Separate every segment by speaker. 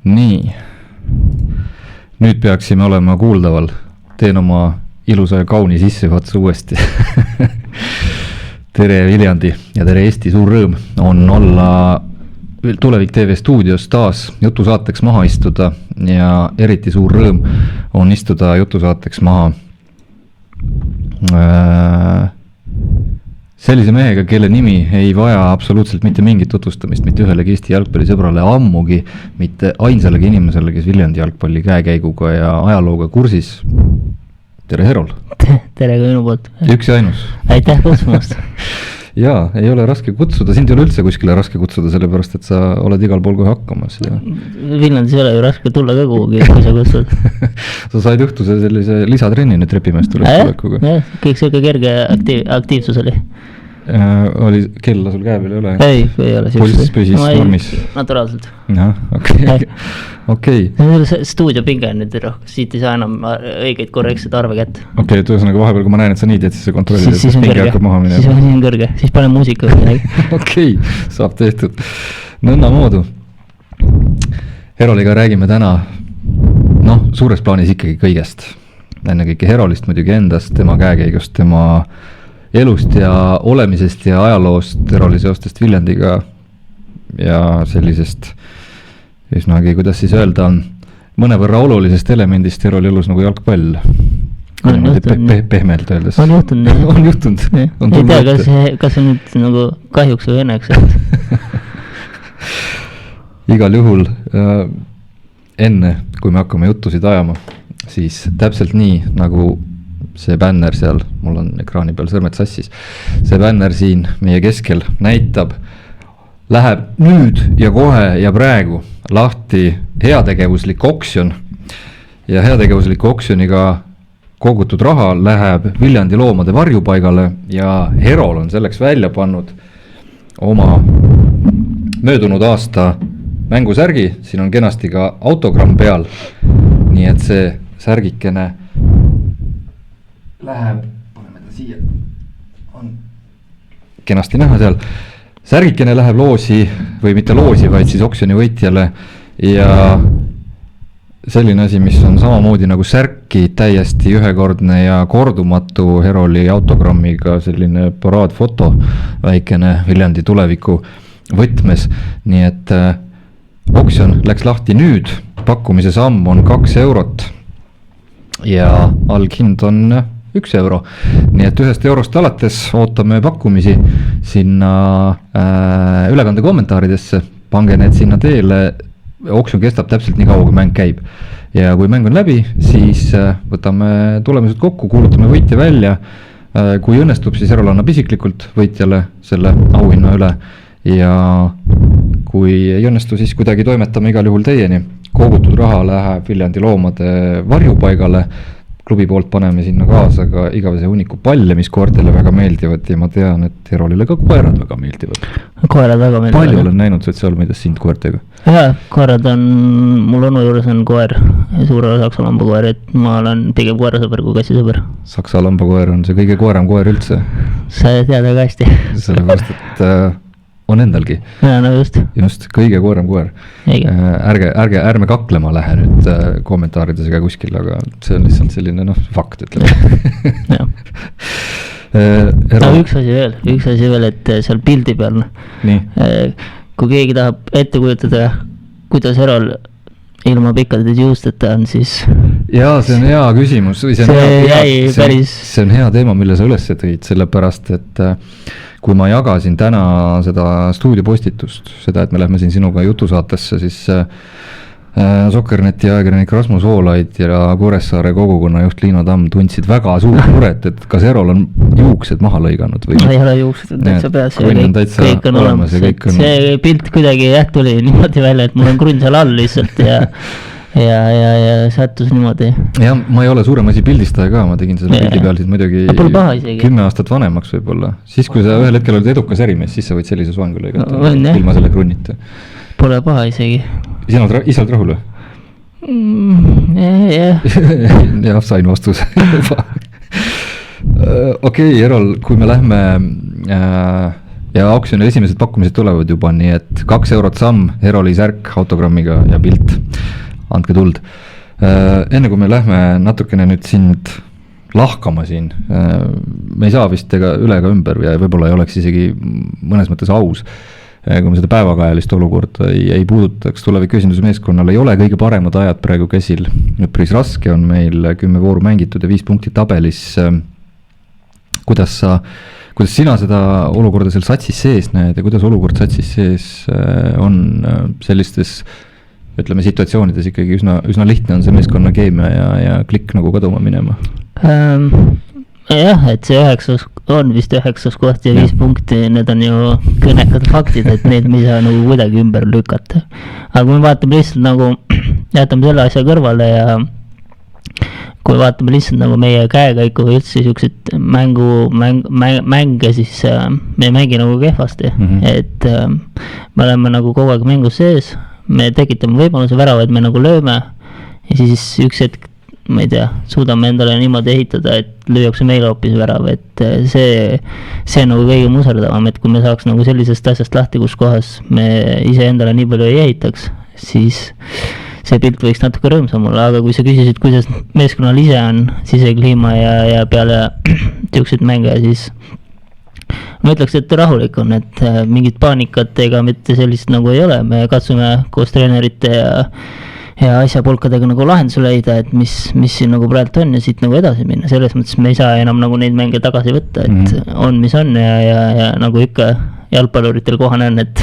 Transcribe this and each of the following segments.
Speaker 1: Nii, nüüd peaksime olema kuuldaval. Teen oma ilusa ja kauni sissejuhatuse uuesti. Tere Viljandi ja tere Eesti, suur rõõm on olla Tulevik TV stuudios taas jutusaateks maha istuda ja eriti suur rõõm on istuda jutusaateks maha sellise mehega, kelle nimi ei vaja absoluutselt mitte mingit tutvustamist, mitte ühelegi Eesti jalgpallisõbrale, ammugi mitte ainsalegi inimesele, kes Viljandi jalgpalli käekäiguga ja ajalooga kursis. Tere Herol!
Speaker 2: Tere ka minu poolt!
Speaker 1: Üks ja ainus!
Speaker 2: Aitäh kutsumast!
Speaker 1: Jaa, ei ole raske kutsuda, sind ei ole üldse kuskile raske kutsuda, sellepärast, et sa oled igal pool kohe hakkamas. Ja...
Speaker 2: Viljandis ei ole ju raske tulla ka kuhugi, kui sa kutsud.
Speaker 1: Sa said õhtuse sellise lisatrenni nüüd Repimäest tulekuga.
Speaker 2: Jah, kõik selline kerge aktiivsus oli.
Speaker 1: Oli kella sul käe peal ei ole?
Speaker 2: Ei ole.
Speaker 1: Pulss püsis normis?
Speaker 2: Naturaalselt.
Speaker 1: Jah, okei.
Speaker 2: Stuudio pinge on nüüd rohkem, siit ei saa enam õigeid korrektseid arve kätte.
Speaker 1: Okei, et ühesõnaga vahepeal, kui ma näen, et sa nii teed, siis sa kontrollid,
Speaker 2: et pinge hakkab maha minema. Siis on kõrge, siis pane muusika või midagi.
Speaker 1: Okei, saab tehtud. Nõnda moodu. Heroliga räägime täna, suures plaanis ikkagi kõigest. Enne kõike Herolist muidugi endast, tema käekäigust, tema elust ja olemisest ja ajaloost, Heroli seostest Viljandiga ja sellisest üsnagi, kuidas siis öelda, mõnevõrra olulisest elemendist Heroli elus nagu jalgpall. Pehmelt öeldes.
Speaker 2: On juhtunud.
Speaker 1: On juhtunud.
Speaker 2: Ei tea, kas on nüüd nagu kahjuks või õnneks.
Speaker 1: Igal juhul enne, kui me hakkame jutusid ajama, siis täpselt nii, nagu see bänner seal, mul on ekraani peal sõrmed sassis, see bänner siin meie keskel näitab, läheb nüüd ja kohe ja praegu lahti heategevuslik oksjon ja heategevusliku oksjoniga kogutud raha läheb Viljandi loomade varjupaigale ja Herol on selleks välja pannud oma möödunud aasta mängusärgi, siin on kenasti ka autogramm peal, nii et see särgikene läheb, paneme ta siia, on kenasti näha seal, särgikene läheb loosi või mitte loosi, vaid siis oksjoni võitjale ja selline asi, mis on samamoodi nagu särki täiesti ühekordne ja kordumatu Heroli autogrammiga selline paraadfoto väikene Viljandi tuleviku võtmes, nii et oksjon läks lahti nüüd, pakkumise samm on 2 eurot ja alghind on 1 euro, nii et 1 eurost alates ootame pakkumisi sinna ülekande kommentaaridesse, pange need sinna teele, oksjon kestab täpselt nii kaua, kui mäng käib ja kui mäng on läbi, siis võtame tulemused kokku, kuulutame võitja välja, kui õnnestub, siis Herol annab isiklikult võitjale selle auhinna üle ja kui ei õnnestu, siis kuidagi toimetame igal juhul teieni, kogutud raha läheb Viljandi loomade varjupaigale, klubi poolt paneme sinna kaasa ka igavese hunniku palle, mis koertele väga meeldivad ja ma tean, et Herolile ka koerad väga meeldivad.
Speaker 2: Koerad väga meeldivad.
Speaker 1: Palju olen näinud sotsiaalmeedias sind koertega?
Speaker 2: Jaa, koerad on, mul onu juures on koer, suure saksa lambakoer, et ma olen pigem koerasõber kui kassisõber. Saksa
Speaker 1: lambakoer on see kõige koeram koer üldse?
Speaker 2: Sa tead väga hästi.
Speaker 1: Sellepärast, et on endalgi.
Speaker 2: Jaa, no just.
Speaker 1: Just, kõige koeram koer. Ärme kaklema lähe nüüd kommentaarides ega kuskil, aga see on lihtsalt selline fakt, ütleme.
Speaker 2: Üks asi veel, et seal pildi peal, kui keegi tahab ette kujutada, kuidas Herol ilma pikkade juusteta on, siis...
Speaker 1: Jaa, see on hea küsimus. See on hea teema, mille sa üles tõid, sellepärast, et kui ma jagasin täna seda stuudiopostitust, seda, et me lähme siin sinuga jutusaatesse, siis Sokkerneti ajakirjanik Rasmus Voolaid ja Kuressaare kogukonna juht Liina Tamm tundsid väga suurt muret, et kas Herol on juuksed maha lõiganud või?
Speaker 2: Ei ole juuksed, täitsa peas, kõik on olemas. See pilt kuidagi tuli niimoodi välja, et mul on krunn seal all lihtsalt ja sattus niimoodi.
Speaker 1: Jah, ma ei ole suurem asi pildistaja ka, ma tegin selle pildi peal siis muidugi 10 aastat vanemaks võib-olla. Siis, kui sa ühel hetkel olid edukas ärimees, siis sa võid sellise soangu lõigata ilma selle krunnita.
Speaker 2: Pole paha isegi.
Speaker 1: Sina oled ise oled rahul või? Jah, sain vastuse. Okei, Herol, kui me lähme ja auksjoni esimesed pakkumised tulevad juba, nii et 2 eurot samm, Heroli särk autogrammiga ja pilt, andke tuld. Enne kui me lähme natukene nüüd sind lahkama siin, me ei saa vist üle ega ümber ja võib-olla ei oleks isegi mõnes mõttes aus, kui me seda päevakajalist olukorda ei puudutaks. Tuleviku esindusmeeskonnal ei ole kõige paremad ajad praegu käsil, üpris raske on meil 10 vooru mängitud ja 5 punkti tabelis. Kuidas sina seda olukorda seal satsis sees näed ja kuidas olukord satsis sees on sellistes, ütleme, situatsioonides ikkagi üsna lihtne on see meeskonna keemia ja klikk nagu kaduma minema?
Speaker 2: Jah, et see 9 on vist 9 koht ja 5 punkti, need on ju kõnekad faktid, et need me ei saa nagu kuidagi ümber lükata. Aga kui me vaatame lihtsalt nagu, jätame selle asja kõrvale ja kui vaatame lihtsalt nagu meie käekäiku või üldse siukseid mänge, siis me ei mängi nagu kehvasti, et me oleme nagu kogu aeg mängus sees, me tekitame võimaluse väravaid, me nagu lööme ja siis üks hetk, ma ei tea, suudame endale niimoodi ehitada, et lüüakse meile hoopis värav, et see on nagu kõige muserdavam, et kui me saaks nagu sellisest asjast lahti, kus kohas me ise endale nii palju ei ehitaks, siis see pilt võiks natuke rõõmsam olla, aga kui sa küsisid, kuidas meeskonnal ise on sisekliima ja peale tüükseid mänge, siis ma ütleks, et rahulik on, et mingit paanikat ega mitte sellist nagu ei ole, me katsume koos treenerite ja asjapolkadega nagu lahenduse leida, et mis siin nagu praegu on ja siit nagu edasi minna, selles mõttes me ei saa enam nagu neid mänge tagasi võtta, et on mis on ja nagu ikka jalgpalluritel kohane on, et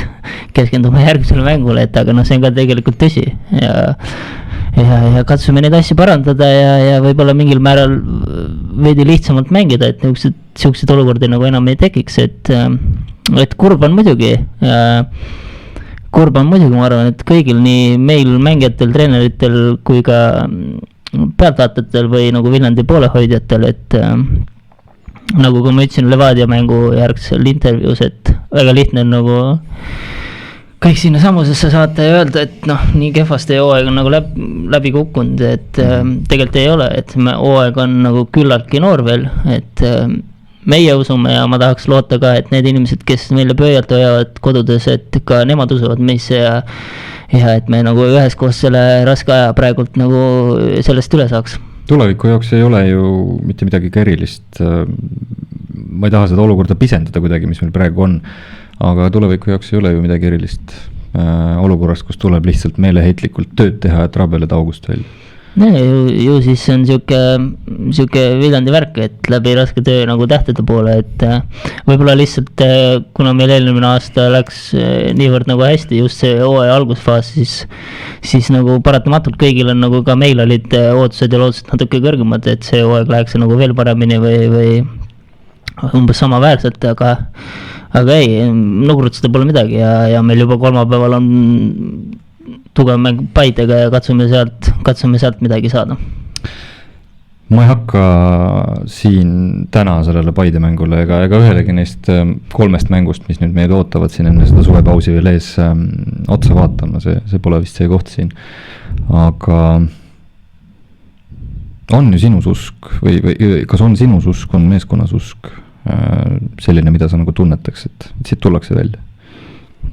Speaker 2: keskendume järgmisele mängule, et aga see on ka tegelikult tõsi ja katsume neid asju parandada ja võib-olla mingil määral veidi lihtsamalt mängida, et niisugused olukordi nagu enam ei tekiks, et kurb on muidugi, ma arvan, et kõigil, nii meil mängijatel, treeneritel kui ka pealtvaatajatel või nagu Viljandi poolehoidjatel, et nagu kui ma ütlesin Levadia mängu järgsel intervjuus, et väga lihtne on nagu kõik sinna samusesse saata ja öelda, et nii kehvasti hooaeg on nagu läbi kukkunud, et tegelikult ei ole, et hooaeg on nagu küllaltki noor veel, et meie usume ja ma tahaks loota ka, et need inimesed, kes meile pöialt hoiavad kodudes, et ka nemad usuvad meisse ja et me nagu üheskoos selle raske aja praegult nagu sellest üle saaks.
Speaker 1: Tuleviku jaoks ei ole ju mitte midagi ka erilist, ma ei taha seda olukorda pisendada kuidagi, mis meil praegu on, aga tuleviku jaoks ei ole ju midagi erilist olukorrast, kus tuleb lihtsalt meeleheitlikult tööd teha, et rabeleda august välja.
Speaker 2: Ju siis on siuke Viljandi värk, et läbi raske töö nagu tähtede poole, et võib-olla lihtsalt kuna meil eelmine aasta läks niivõrd nagu hästi, just see hooaja algusfaas, siis nagu paratamatult kõigil on nagu ka meil olid ootused ja lootused natuke kõrgemad, et see hooaeg läheks nagu veel paremini või umbes samaväärselt, aga ei, nugrutseda pole midagi ja meil juba kolmapäeval on tugev mäng Paidega ja katsume sealt midagi saada.
Speaker 1: Ma ei hakka siin täna sellele Paide mängule ega ühelegi neist 3 mängust, mis nüüd meid ootavad siin enne seda suvepausi veel ees otsa vaatama, see pole vist see koht siin. Aga on ju sinus usk või kas on sinus usk, on meeskonnas usk selline, mida sa nagu tunnetaks, et siit tullakse välja?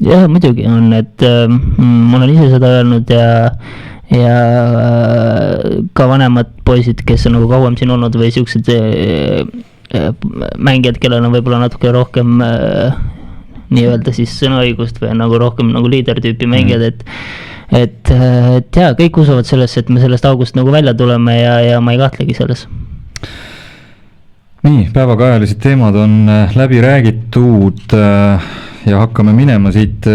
Speaker 2: Jah, muidugi on, et ma olen ise seda öelnud ja ka vanemad poisid, kes on nagu kauem siin olnud või siuksed mängijad, kellel on võib-olla natuke rohkem nii-öelda siis sõnaõigust või nagu rohkem nagu liidertüüpi mängijad, et jaa, kõik usuvad sellesse, et me sellest august nagu välja tuleme ja ma ei kahtlegi selles.
Speaker 1: Nii, päevakajalised teemad on läbi räägitud ja hakkame minema siit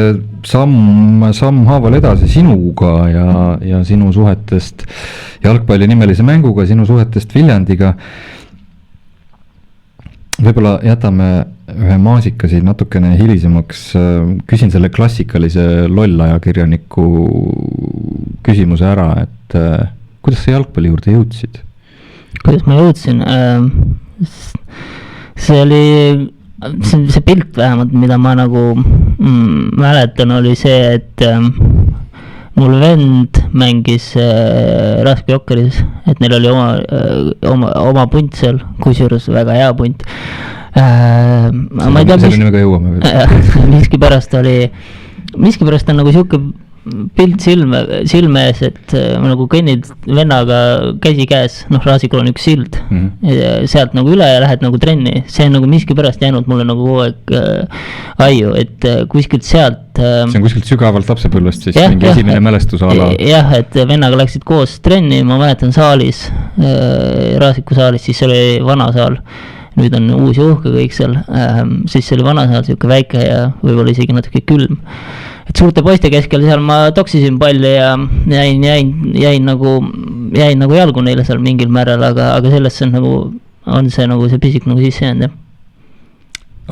Speaker 1: samm haaval edasi sinuga ja sinu suhetest jalgpalli nimelise mänguga, sinu suhetest Viljandiga. Võib-olla jätame ühe maasika siin natukene hilisemaks, küsin selle klassikalise lollajakirjaniku küsimuse ära, et kuidas sa jalgpalli juurde jõudsid?
Speaker 2: Kuidas ma jõudsin? See pilt vähemalt, mida ma nagu mäletan, oli see, et mul vend mängis Raske Jokkeris, et neil oli oma punt seal, kusjuures väga hea punt. ma ei tea,
Speaker 1: selleni me ka jõuame veel.
Speaker 2: miskipärast on nagu sihuke pilt silme ees, et nagu kõnnid vennaga käsi käes, noh, Raasikul on üks sild, sealt nagu üle ja lähed nagu trenni, see on nagu miskipärast jäänud mulle nagu kogu aeg aiu, et kuskilt sealt
Speaker 1: see on kuskilt sügavalt lapsepõlvest siis mingi esimene mälestusala.
Speaker 2: Jah, et vennaga läksid koos trenni, ma mäletan saalis, Raasiku saalis, siis see oli vana saal, nüüd on uus ja uhke kõik seal, siis see oli vana saal, sihuke väike ja võib-olla isegi natuke külm. Et suurte poiste keskel seal ma toksisin palli ja jäin nagu jalgu neile seal mingil määral, aga sellest on see nagu see pisik nagu sisse jäänud, jah.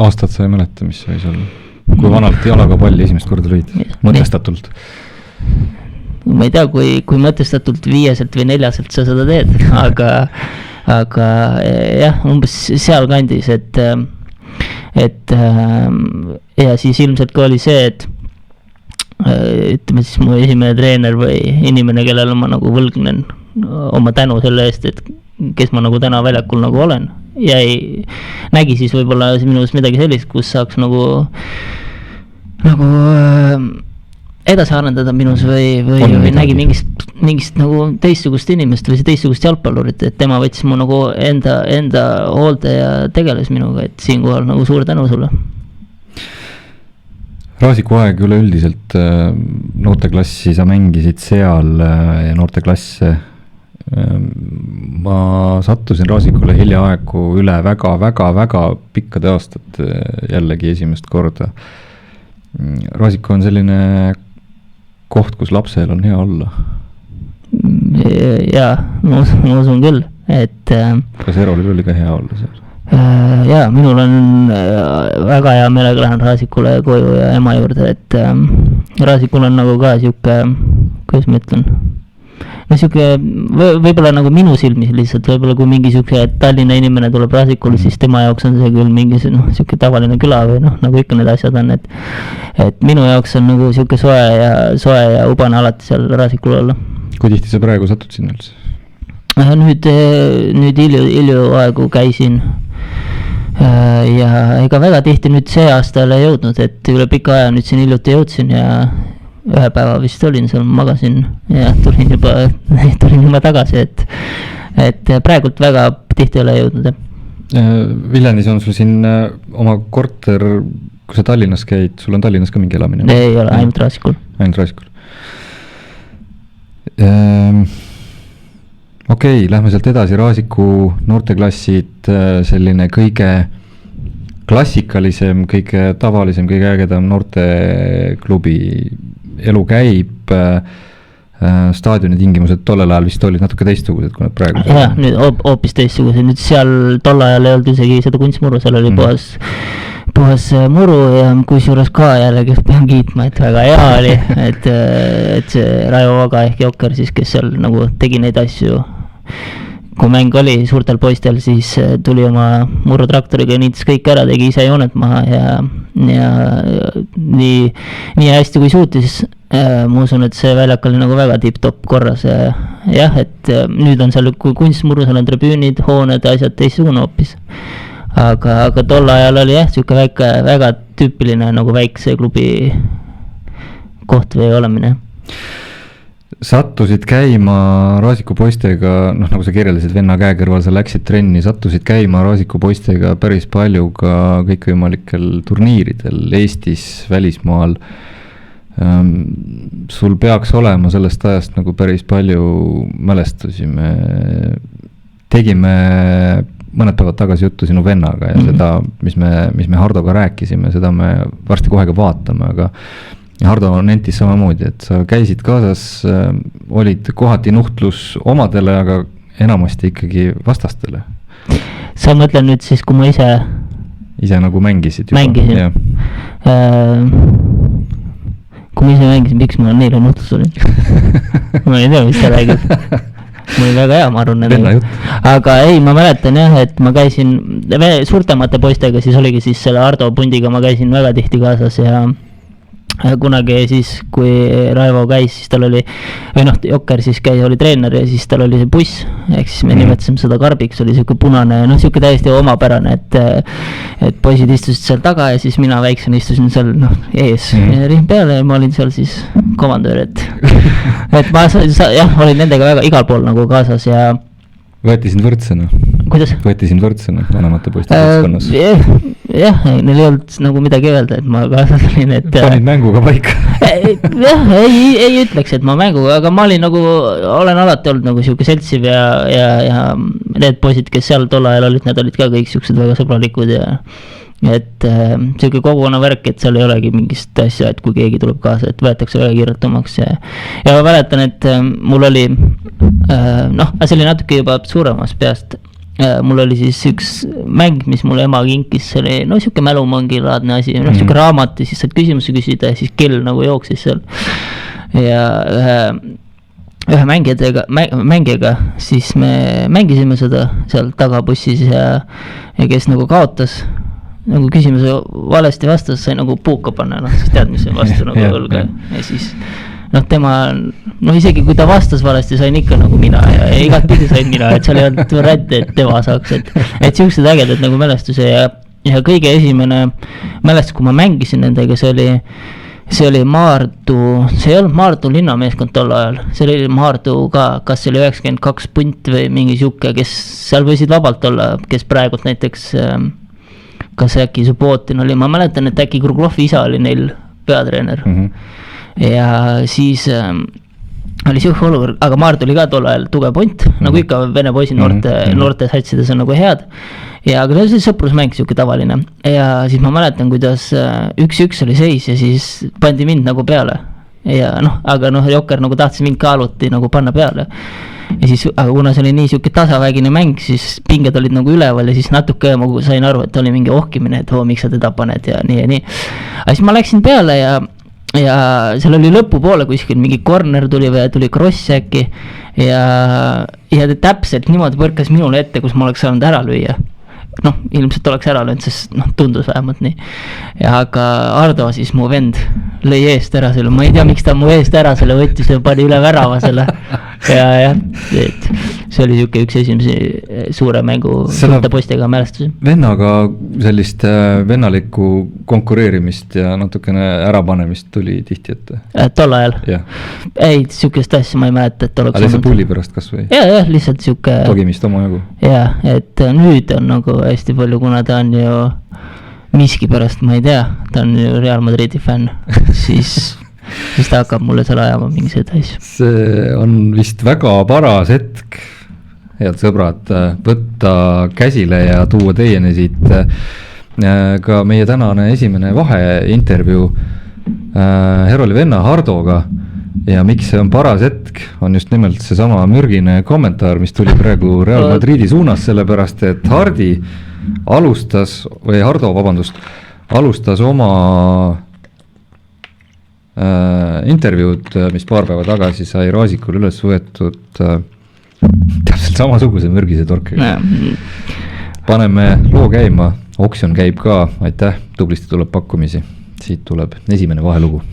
Speaker 1: Aastat sa ei mäleta, mis võis olla? Kui vanalt jalaga palli esimest korda lõid? Mõtestatult?
Speaker 2: Ma ei tea, kui mõtestatult 5-selt või 4-selt sa seda teed, aga jah, umbes seal kandis, et ja siis ilmselt ka oli see, et ütleme siis mu esimene treener või inimene, kellel ma nagu võlgnen oma tänu selle eest, et kes ma nagu täna väljakul nagu olen, nägi siis võib-olla minust midagi sellist, kus saaks nagu edasi arendada minus või nägi mingist nagu teistsugust inimest või teistsugust jalgpallurit, et tema võttis mu nagu enda hoolde ja tegeles minuga, et siinkohal nagu suur tänu sulle.
Speaker 1: Raasiku aeg üleüldiselt, noorteklassi sa mängisid seal ja noorteklasse. Ma sattusin Raasikule hiljaaegu üle väga pikkade aastate jällegi esimest korda. Raasik on selline koht, kus lapsel on hea olla.
Speaker 2: Jaa, ma usun küll, et
Speaker 1: kas Erolil oli ka hea olla seal?
Speaker 2: Jaa, minul on väga hea meelega lähen Raasikule koju ja ema juurde, et Raasikul on nagu ka sihuke, kuidas ma ütlen, no sihuke, võib-olla nagu minu silmis lihtsalt, võib-olla kui mingi sihuke Tallinna inimene tuleb Raasikule, siis tema jaoks on see küll mingi sihuke tavaline küla või nagu ikka need asjad on, et minu jaoks on nagu sihuke soe ja ubane alati seal Raasikul olla.
Speaker 1: Kui tihti sa praegu satud sinna üldse?
Speaker 2: Nüüd hilju aegu käisin ja ega väga tihti nüüd see aasta ei jõudnud, et üle pika aja nüüd siin hiljuti jõudsin ja ühe päeva vist olin seal, magasin ja tulin juba tagasi, et praegult väga tihti ei ole jõudnud.
Speaker 1: Viljandis on sul siin oma korter, kui sa Tallinnas käid, sul on Tallinnas ka mingi elamine?
Speaker 2: Ei ole, ainult Raasikul.
Speaker 1: Okei, lähme sealt edasi, Raasiku noorteklassid, selline kõige klassikalisem, kõige tavalisem, kõige ägedam noorteklubi elu käib, staadioni tingimused tollel ajal vist olid natuke teistsugused, kui nad praegu.
Speaker 2: Jah, nüüd hoopis teistsugused, nüüd seal tol ajal ei olnud isegi seda kunstmuru, seal oli puhas muru ja kusjuures ka jällegi pean kiitma, et väga hea oli, et see Raivo Vaga ehk Jokker siis, kes seal nagu tegi neid asju, kui mäng oli suurtel poistel, siis tuli oma murutraktoriga ja niitis kõik ära, tegi ise joonet maha ja nii hästi kui suutis, ma usun, et see väljak oli nagu väga tipp-topp korras jah, et nüüd on seal, kui kunstmuru, seal on tribüünid, hooned, asjad teistsugune hoopis. Aga tol ajal oli jah, siuke väga tüüpiline nagu väikse klubi koht või olemine.
Speaker 1: Sattusid käima Raasiku poistega, noh nagu sa kirjeldasid venna käe kõrval, sa läksid trenni, sattusid käima Raasiku poistega päris palju ka kõikvõimalikel turniiridel Eestis, välismaal. Sul peaks olema sellest ajast nagu päris palju mälestusi, me tegime mõned päevad tagasi juttu sinu vennaga ja seda, mis me Hardoga rääkisime, seda me varsti kohe ka vaatame, aga Hardo nentis samamoodi, et sa käisid kaasas, olid kohati nuhtlus omadele, aga enamasti ikkagi vastastele.
Speaker 2: Sa mõtlen nüüd siis, kui ma
Speaker 1: ise nagu mängisid juba.
Speaker 2: Mängisin. Kui ma ise mängisin, miks ma neile nuhtlus olin? Ma ei tea, mis sa räägid. Mul oli väga hea, ma arvan. Aga ei, ma mäletan jah, et ma käisin suurtemate poistega, siis oligi siis selle Hardo pundiga, ma käisin väga tihti kaasas ja kunagi siis, kui Raivo käis, siis tal oli, või noh, Jokker siis oli treener ja siis tal oli see buss, ehk siis me nimetasime seda karbiks, oli siuke punane, noh, siuke täiesti omapärane, et poisid istusid seal taga ja siis mina väiksena istusin seal, noh, ees ja rihm peale ja ma olin seal siis komandöör, et ma jah, olin nendega väga igal pool nagu kaasas ja
Speaker 1: võeti sind võrdsena?
Speaker 2: Kuidas?
Speaker 1: Võeti sind võrdsena vanemate poiste võrdskonnas?
Speaker 2: Jah, neil ei olnud nagu midagi öelda, et ma kaasas olin, et
Speaker 1: panid mänguga paika?
Speaker 2: jah, ei ütleks, et ma mänguga, aga ma olin nagu, olen alati olnud nagu siuke seltsiv ja need poisid, kes seal tol ajal olid, need olid ka kõik siuksed väga sõbralikud ja et siuke kogukonna värk, et seal ei olegi mingist asja, et kui keegi tuleb kaasa, et võetakse väga kirjutamaks ja ma mäletan, et mul oli noh, see oli natuke juba suuremas peast, mul oli siis üks mäng, mis mulle ema kinkis, see oli no siuke mälumangilaadne asi, noh siuke raamat ja siis saad küsimusi küsida ja siis kell nagu jooksis seal ja ühe mängijaga siis me mängisime seda seal tagabussis ja kes nagu kaotas nagu küsimuse valesti vastas, sai nagu puuka panna, noh, siis tead, mis see vastu nagu õlga ja siis noh, tema, noh, isegi kui ta vastas valesti, sain ikka nagu mina ja igat pidi sain mina, et seal ei olnud varianti, et tema saaks, et siuksed ägedad nagu mälestuse ja kõige esimene mälestus, kui ma mängisin nendega, see oli Maardu, see ei olnud Maardu linnameeskond tol ajal, see oli Maardu ka, kas see oli 92 punt või mingi siuke, kes seal võisid vabalt olla, kes praegult näiteks kas äkki Subbotin oli, ma mäletan, et äkki Kruglovi isa oli neil peatreener ja siis oli siuke olukord, aga Maardu oli ka tol ajal tugev punt, nagu ikka vene poisid noorte satsides on nagu head ja aga see oli sõprusmäng siuke tavaline ja siis ma mäletan, kuidas 1-1 oli seis ja siis pandi mind nagu peale ja noh, aga noh, Jokker nagu tahtis mind kaaluti nagu panna peale ja siis, aga kuna see oli nii siuke tasavägine mäng, siis pinged olid nagu üleval ja siis natuke ma sain aru, et oli mingi ohkimine, et miks sa teda paned ja nii. Aga siis ma läksin peale ja seal oli lõpupoole kuskil mingi corner tuli või tuli cross äkki ja täpselt niimoodi põrkas minule ette, kus ma oleks saanud ära lüüa. Noh, ilmselt oleks ära löönud, sest noh, tundus vähemalt nii. Ja aga Ardo siis mu vend lõi eest ära selle, ma ei tea, miks ta mu eest ära selle võttis ja pani üle värava selle. Ja, et see oli siuke üks esimesi suure mängu suurte postega mälestusi.
Speaker 1: Vennaga sellist vennalikku konkureerimist ja natukene ärapanemist tuli tihti ette?
Speaker 2: Tol ajal?
Speaker 1: Yeah.
Speaker 2: Ei, siukest asja ma ei mäleta, et oleks
Speaker 1: aga lihtsalt pulli pärast kas või?
Speaker 2: Ja, lihtsalt siuke
Speaker 1: togimist oma jagu?
Speaker 2: Ja, et nüüd on nagu hästi palju, kuna ta on ju miski pärast, ma ei tea, ta on ju Real Madridi fänn, siis ta hakkab mulle seal ajama mingised asju.
Speaker 1: See on vist väga paras hetk, head sõbrad, võtta käsile ja tuua teieni siit ka meie tänane esimene vaheintervjuu Heroli venna Hardoga. Ja miks see on paras hetk, on just nimelt see sama mürgine kommentaar, mis tuli praegu Real Madridi suunas, sellepärast et Hardo alustas oma intervjuud, mis paar päeva tagasi sai Raasikul üles võetud täpselt samasuguse mürgise torkega. Paneme loo käima, oksjon käib ka, aitäh, tublisti tuleb pakkumisi, siit tuleb esimene vahelugu.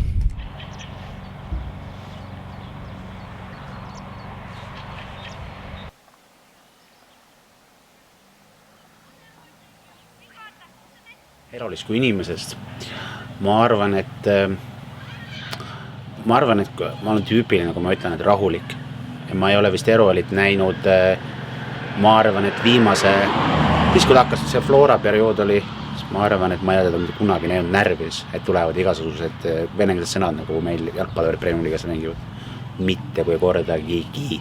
Speaker 3: Herolis kui inimesest ma arvan, et ma olen tüüpiline, kui ma ütlen, et rahulik ja ma ei ole vist Herolit näinud, ma arvan, et viimase siis kui hakkas see Flora periood oli, ma arvan, et ma ei ole teda kunagi näinud närvis, et tulevad igasugused venekeelsed sõnad, nagu meil jalgpallurid Premiumi liigas mängivad mitte kui kordagigi.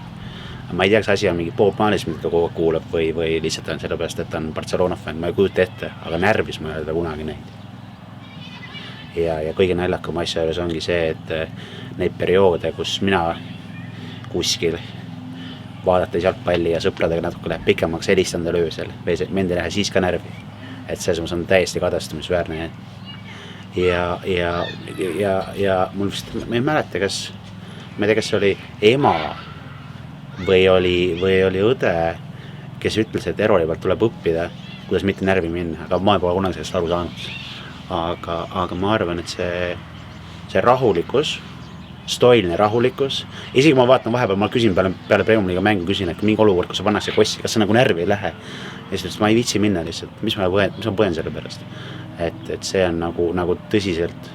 Speaker 3: Ma ei tea, kas asi on mingi poolmaanis, mida ta kogu kuulab või lihtsalt on sellepärast, et ta on Barcelona fänn, ma ei kujuta ette, aga närvis ma ei ole teda kunagi näinud. Ja kõige naljakam asja juures ongi see, et neid perioode, kus mina kuskil vaadates jalgpalli ja sõpradega natuke läheb pikemaks, helistan tal öösel, mend ei lähe siis ka närvi, et selles on täiesti kadestamisväärne. Ja mul vist, ma ei mäleta, kas see oli ema või oli õde, kes ütles, et Heroli pealt tuleb õppida, kuidas mitte närvi minna, aga ma ei pole kunagi sellest aru saanud. Aga ma arvan, et see rahulikkus, stoiline rahulikkus, isegi ma vaatan vahepeal, ma küsin peale Premium-liiga mängu, küsin, et mingi olukord, kus sa pannakse kossi, kas see nagu närvi ei lähe. Ja siis ma ei viitsi minna lihtsalt, mis ma põen selle pärast. Et see on nagu tõsiselt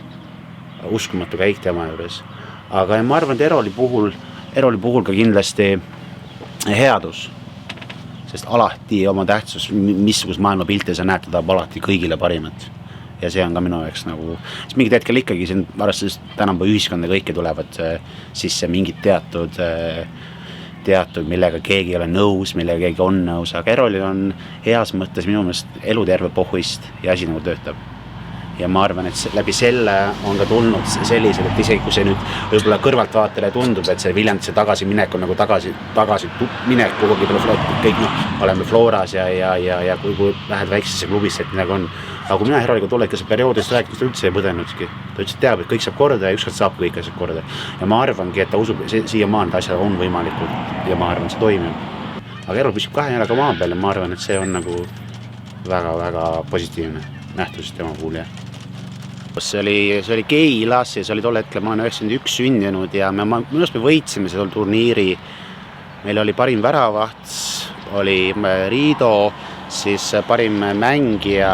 Speaker 3: uskumatu käik tema juures. Aga ma arvan, et Eroli puhul ka kindlasti headus, sest alati oma tähtsus, missugust maailmapilti sa näed, ta tahab alati kõigile parimat. Ja see on ka minu jaoks nagu, siis mingid hetkel ikkagi siin arvestades tänamba ühiskonda kõike tulevad sisse mingid teatud, millega keegi ei ole nõus, millega keegi on nõus, aga Erolil on heas mõttes minu meelest eluterve pohhuist ja asi nagu töötab. Ja ma arvan, et läbi selle on ka tulnud sellised, et isegi kui see nüüd võib-olla kõrvaltvaatajale tundub, et see Viljandisse tagasi minek on nagu tagasi minek kuhugi kõik oleme Floras ja kui lähed väiksesse klubisse, et midagi on. Aga kui mina Eroliga tolle ikka see perioodist rääkis, ta üldse ei põdenudki. Ta ütles, et teab, et kõik saab korda ja ükskord saab kõik asjad korda. Ja ma arvangi, et ta usub, siiamaani need asjad on võimalikud ja ma arvan, see toimib. Aga Erol püsib 2 jalaga maa peal ja ma arvan, et see on nagu väga-väga positiivne nähtus tema puhul, jah. See oli Keilas ja see oli tol hetkel, ma olen 91 sündinud ja minust me võitsime seda turniiri. Meil oli parim väravaht, oli Riido, siis parim mängija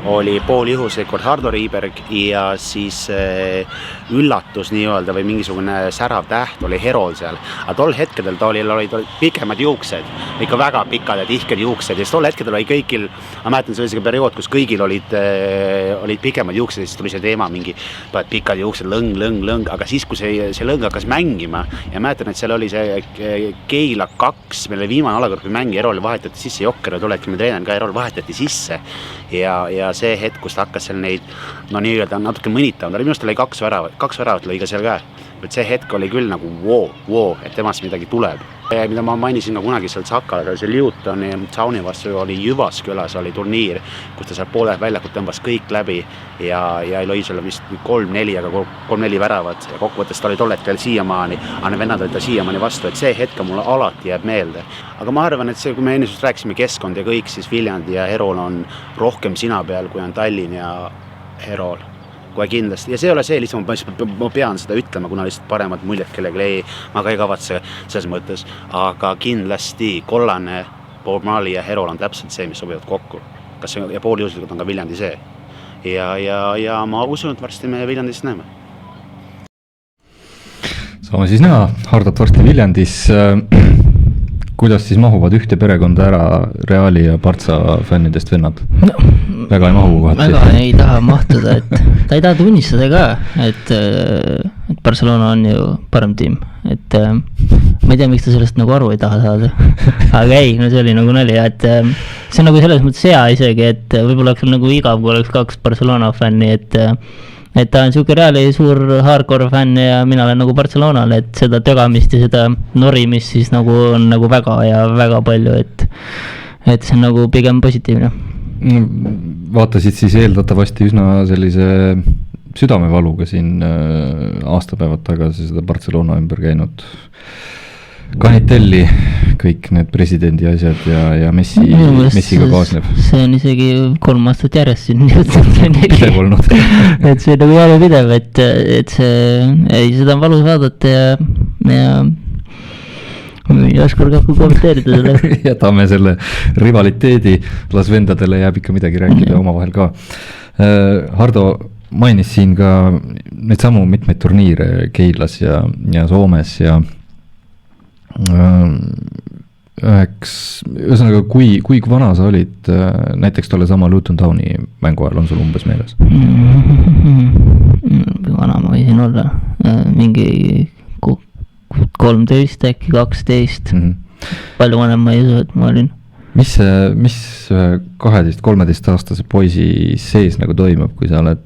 Speaker 3: oli pooljuhuslikult Hardo Riiberg ja siis üllatus nii-öelda või mingisugune särav täht oli Herol seal. Aga tol hetkedel ta olid pikemad juuksed, ikka väga pikad ja tihked juuksed ja siis tol hetkedel oli kõigil, ma mäletan, see oli see periood, kus kõigil olid pikemad juuksed ja siis tuli see teema mingi pikad juuksed, lõng, aga siis kui see lõng hakkas mängima ja mäletan, et seal oli see Keila 2, meil oli viimane alagrupi mängi, Erol vahetati sisse Jokker ja tol hetkel me treener ka Erol vahetati sisse ja see hetk, kus ta hakkas seal neid, nii-öelda natuke mõnitama, minust oli 2 väravat lõi ka seal ka. Et see hetk oli küll nagu wow, et temast midagi tuleb. Mida ma mainisin ka kunagi seal Sakala, see Liutoni Tsauni vastu oli Jyvaskylas oli turniir, kus ta seal poole väljakut tõmbas kõik läbi ja lõi selle vist 3-4, aga 3-4 väravat ja kokkuvõttes ta oli tol hetkel siiamaani, aga need vennad olid ta siiamaani vastu, et see hetk mulle alati jääb meelde. Aga ma arvan, et see, kui me ennast rääkisime keskkond ja kõik, siis Viljandi ja Herol on rohkem sina peal, kui on Tallinn ja Herol. Kohe kindlasti. Ja see ei ole see, lihtsalt ma pean seda ütlema, kuna lihtsalt paremad muljed kellegi ma ka ei kavatse selles mõttes, aga kindlasti kollane, Bob Marley ja Herol on täpselt see, mis sobivad kokku. Ja pooljuhuslikult on ka Viljandi see. Ja ma usun, et varsti me Viljandist näeme.
Speaker 1: Saame siis näha Hardot varsti Viljandis. Kuidas siis mahuvad ühte perekonda ära Reali ja Partsa fännidest vennad? No, väga ei mahu kohati.
Speaker 2: Väga ei taha mahtuda, et ta ei taha tunnistada ka, et Barcelona on ju parem tiim. Et ma ei tea, miks ta sellest nagu aru ei taha saada. Aga ei, no see oli nagu nali, et see on nagu selles mõttes hea isegi, et võib-olla oleks nagu igav, kui oleks 2 Barcelona fänni, et ta on siuke Reali suur hardcore fänn ja mina olen nagu Barcelonal, et seda tögamist ja seda norimist siis nagu on nagu väga ja väga palju, et see on nagu pigem positiivne.
Speaker 1: Vaatasid siis eeldatavasti üsna sellise südamevaluga siin aastapäevad tagasi seda Barcelona ümber käinud Kanitelli, kõik need presidendi asjad ja Messiga kaasneb.
Speaker 2: See on isegi 3 aastat järjest siin
Speaker 1: pidev olnud.
Speaker 2: Et see nagu jälle pidev, et seda on valus vaadata ja ei oska ka kommenteerida selle.
Speaker 1: Jätame selle rivaliteedi, las vendadele jääb ikka midagi rääkida omavahel ka. Hardo mainis siin ka neid samu mitmeid turniire Keilas ja Soomes ja ühesõnaga, kui vana sa olid näiteks tolle sama Luton Towni mängu ajal, on sul umbes meeles?
Speaker 2: Vana ma võisin olla, mingi 13, äkki 12, palju vanem ma ei usu, et ma olin.
Speaker 1: Mis 12-13 aastase poisi sees nagu toimub, kui sa oled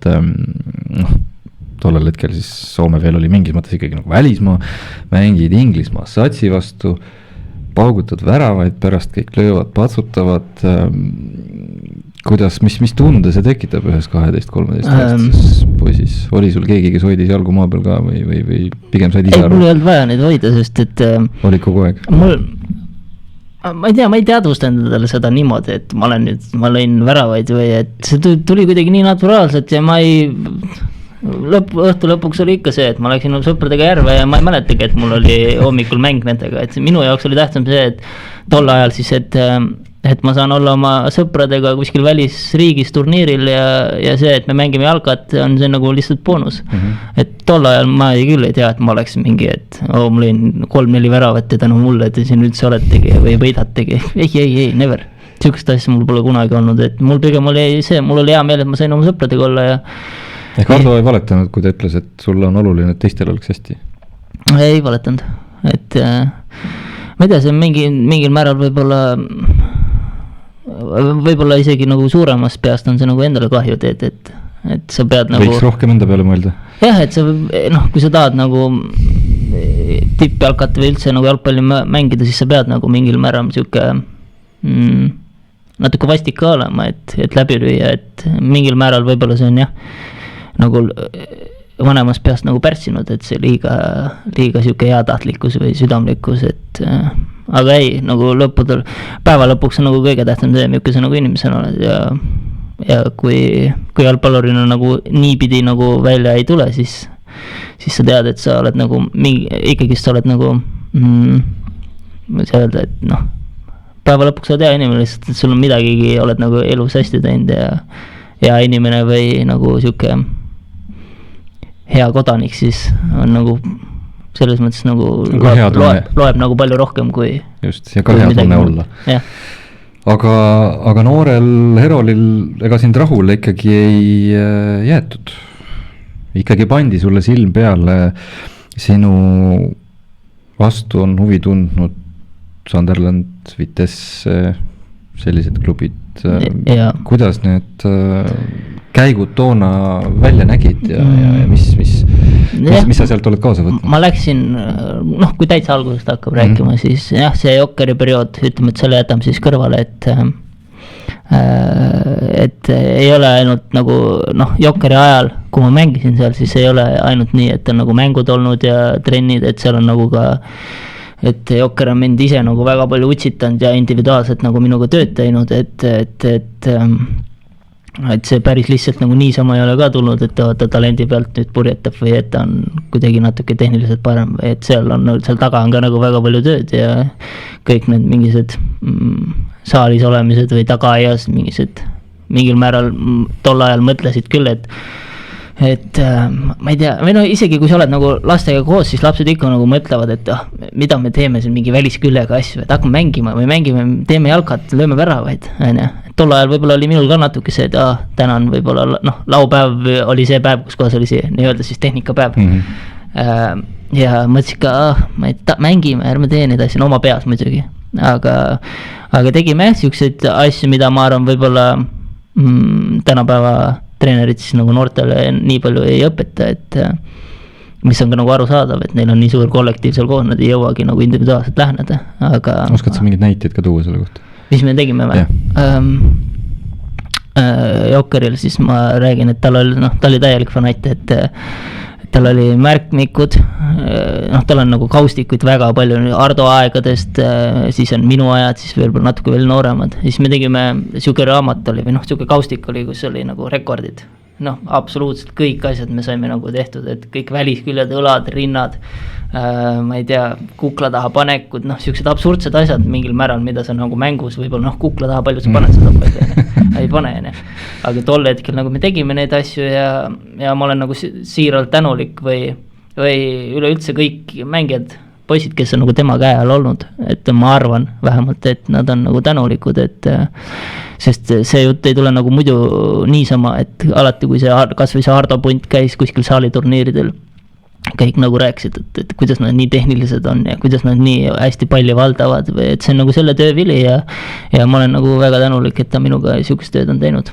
Speaker 1: tollel hetkel siis Soome veel oli mingis mõttes ikkagi nagu välismaa, mängid Inglismaa satsi vastu, paugutad väravaid, pärast kõik löövad, patsutavad. Kuidas, mis tunde see tekitab ühes 12-13 aastases poisis? Oli sul keegi, kes hoidis jalgu maa peal ka või pigem said ise aru?
Speaker 2: Mul ei olnud vaja neid hoida, sest et
Speaker 1: oli kogu aeg?
Speaker 2: Ma ei tea, ma ei teadvustanud endale seda niimoodi, et ma lõin väravaid või et see tuli kuidagi nii naturaalselt ja ma ei õhtu lõpuks oli ikka see, et ma läksin sõpradega järve ja ma ei mäletagi, et mul oli hommikul mäng nendega, et minu jaoks oli tähtsam see, et tol ajal siis, et ma saan olla oma sõpradega kuskil välisriigis turniiril ja see, et me mängime jalgat, on see nagu lihtsalt boonus. Et tol ajal ma küll ei tea, et ma oleks mingi, et mul olin 3-4 väravat ja tänu mulle, et te siin üldse oletegi või võidategi. Ei, never. Sükest asja mul pole kunagi olnud, et mul pigem oli see, mul oli hea meel, et ma sain oma sõpradega olla ja
Speaker 1: ehk Ardo ei valetanud, kui ta ütles, et sulle on oluline, et teistel oleks hästi?
Speaker 2: Ei valetanud, et ma ei tea, see on mingil määral võib-olla isegi nagu suuremast peast on see nagu endale kahju teed, et sa pead nagu
Speaker 1: võiks rohkem enda peale mõelda.
Speaker 2: Jah, et sa, kui sa tahad nagu tippjalkat või üldse nagu jalgpalli mängida, siis sa pead nagu mingil määral siuke natuke vastik ka olema, et läbi lüüa, et mingil määral võib-olla see on jah, nagu vanemast peast nagu pärssinud, et see liiga siuke heatahtlikkus või südamlikkus, et aga ei, nagu päeva lõpuks on nagu kõige tähtsam see, milline sa nagu inimesena oled ja kui jalgpallurina nagu niipidi nagu välja ei tule, siis sa tead, et sa oled nagu ikkagi sa oled nagu ma ei saa öelda, et päeva lõpuks sa tea inimene lihtsalt, et sul on midagigi, oled nagu elus hästi teinud ja inimene või nagu siuke hea kodanik, siis on nagu selles mõttes nagu loeb nagu palju rohkem kui
Speaker 1: just, ja ka hea tunne olla. Aga noorel Herolil ega sind rahule ikkagi ei jäetud. Ikkagi pandi sulle silm peale, sinu vastu on huvi tundnud Sunderland, Vitesse, sellised klubid. Kuidas need käigud toona välja nägid ja mis sa sealt oled kaasa võtnud?
Speaker 2: Ma läksin, kui täitsa algusest hakkab rääkima, siis jah, see Jokkeri periood, ütleme, et selle jätame siis kõrvale, et ei ole ainult nagu Jokkeri ajal, kui ma mängisin seal, siis ei ole ainult nii, et on nagu mängud olnud ja trennid, et seal on nagu ka et Jokker on mind ise nagu väga palju utsitanud ja individuaalselt nagu minuga tööd teinud, et see päris lihtsalt nagu niisama ei ole ka tulnud, et ta talendi pealt nüüd purjetab või et ta on kuidagi natuke tehniliselt parem või et seal taga on ka nagu väga palju tööd ja kõik need mingised saalis olemised või tagaaias mingil määral tol ajal mõtlesid küll, et ma ei tea, või isegi kui sa oled nagu lastega koos, siis lapsed ikka nagu mõtlevad, et mida me teeme siin mingi välisküllega asju, et hakkame mängima või teeme jalkat, lööme väravaid, on ju. Tol ajal võib-olla oli minul ka natuke see, et täna on võib-olla, laupäev oli see päev, kus kohas oli see nii-öelda siis tehnikapäev. Ja mõtlesin ka, mängime, ärme tee neid asju, oma peas muidugi. Aga tegime siukseid asju, mida ma arvan võib-olla tänapäeva treenerid siis nagu noortele nii palju ei õpeta, et mis on ka nagu arusaadav, et neil on nii suur kollektiiv seal koos, nad ei jõuagi nagu individuaalselt läheneda, aga
Speaker 1: oskad sa mingid näiteid ka tuua selle kohta?
Speaker 2: Mis me tegime või? Jokkeril siis ma räägin, et tal oli täielik fanatt, et tal oli märkmikud, tal on nagu kaustikuid väga palju Ardo aegadest, siis on minu ajad, siis veel natuke veel nooremad, siis me tegime, siuke raamat oli või siuke kaustik oli, kus oli nagu rekordid, absoluutselt kõik asjad me saime nagu tehtud, et kõik välisküljed, õlad, rinnad, ma ei tea, kukla taha panekud, siuksed absurdsed asjad mingil määral, mida sa nagu mängus võib-olla, kukla taha palju sa paned seda palju, ei pane, aga tol hetkel nagu me tegime neid asju ja ma olen nagu siiralt tänulik või üleüldse kõik mängijad, poisid, kes on nagu tema käe all olnud, et ma arvan vähemalt, et nad on nagu tänulikud, et sest see jutt ei tule nagu muidu niisama, et alati kui kas või see Ardo Punt käis kuskil saaliturniiridel, kõik nagu rääkisid, et kuidas nad nii tehnilised on ja kuidas nad nii hästi palli valdavad või et see on nagu selle töö vili ja ma olen nagu väga tänulik, et ta minuga siukest tööd on teinud.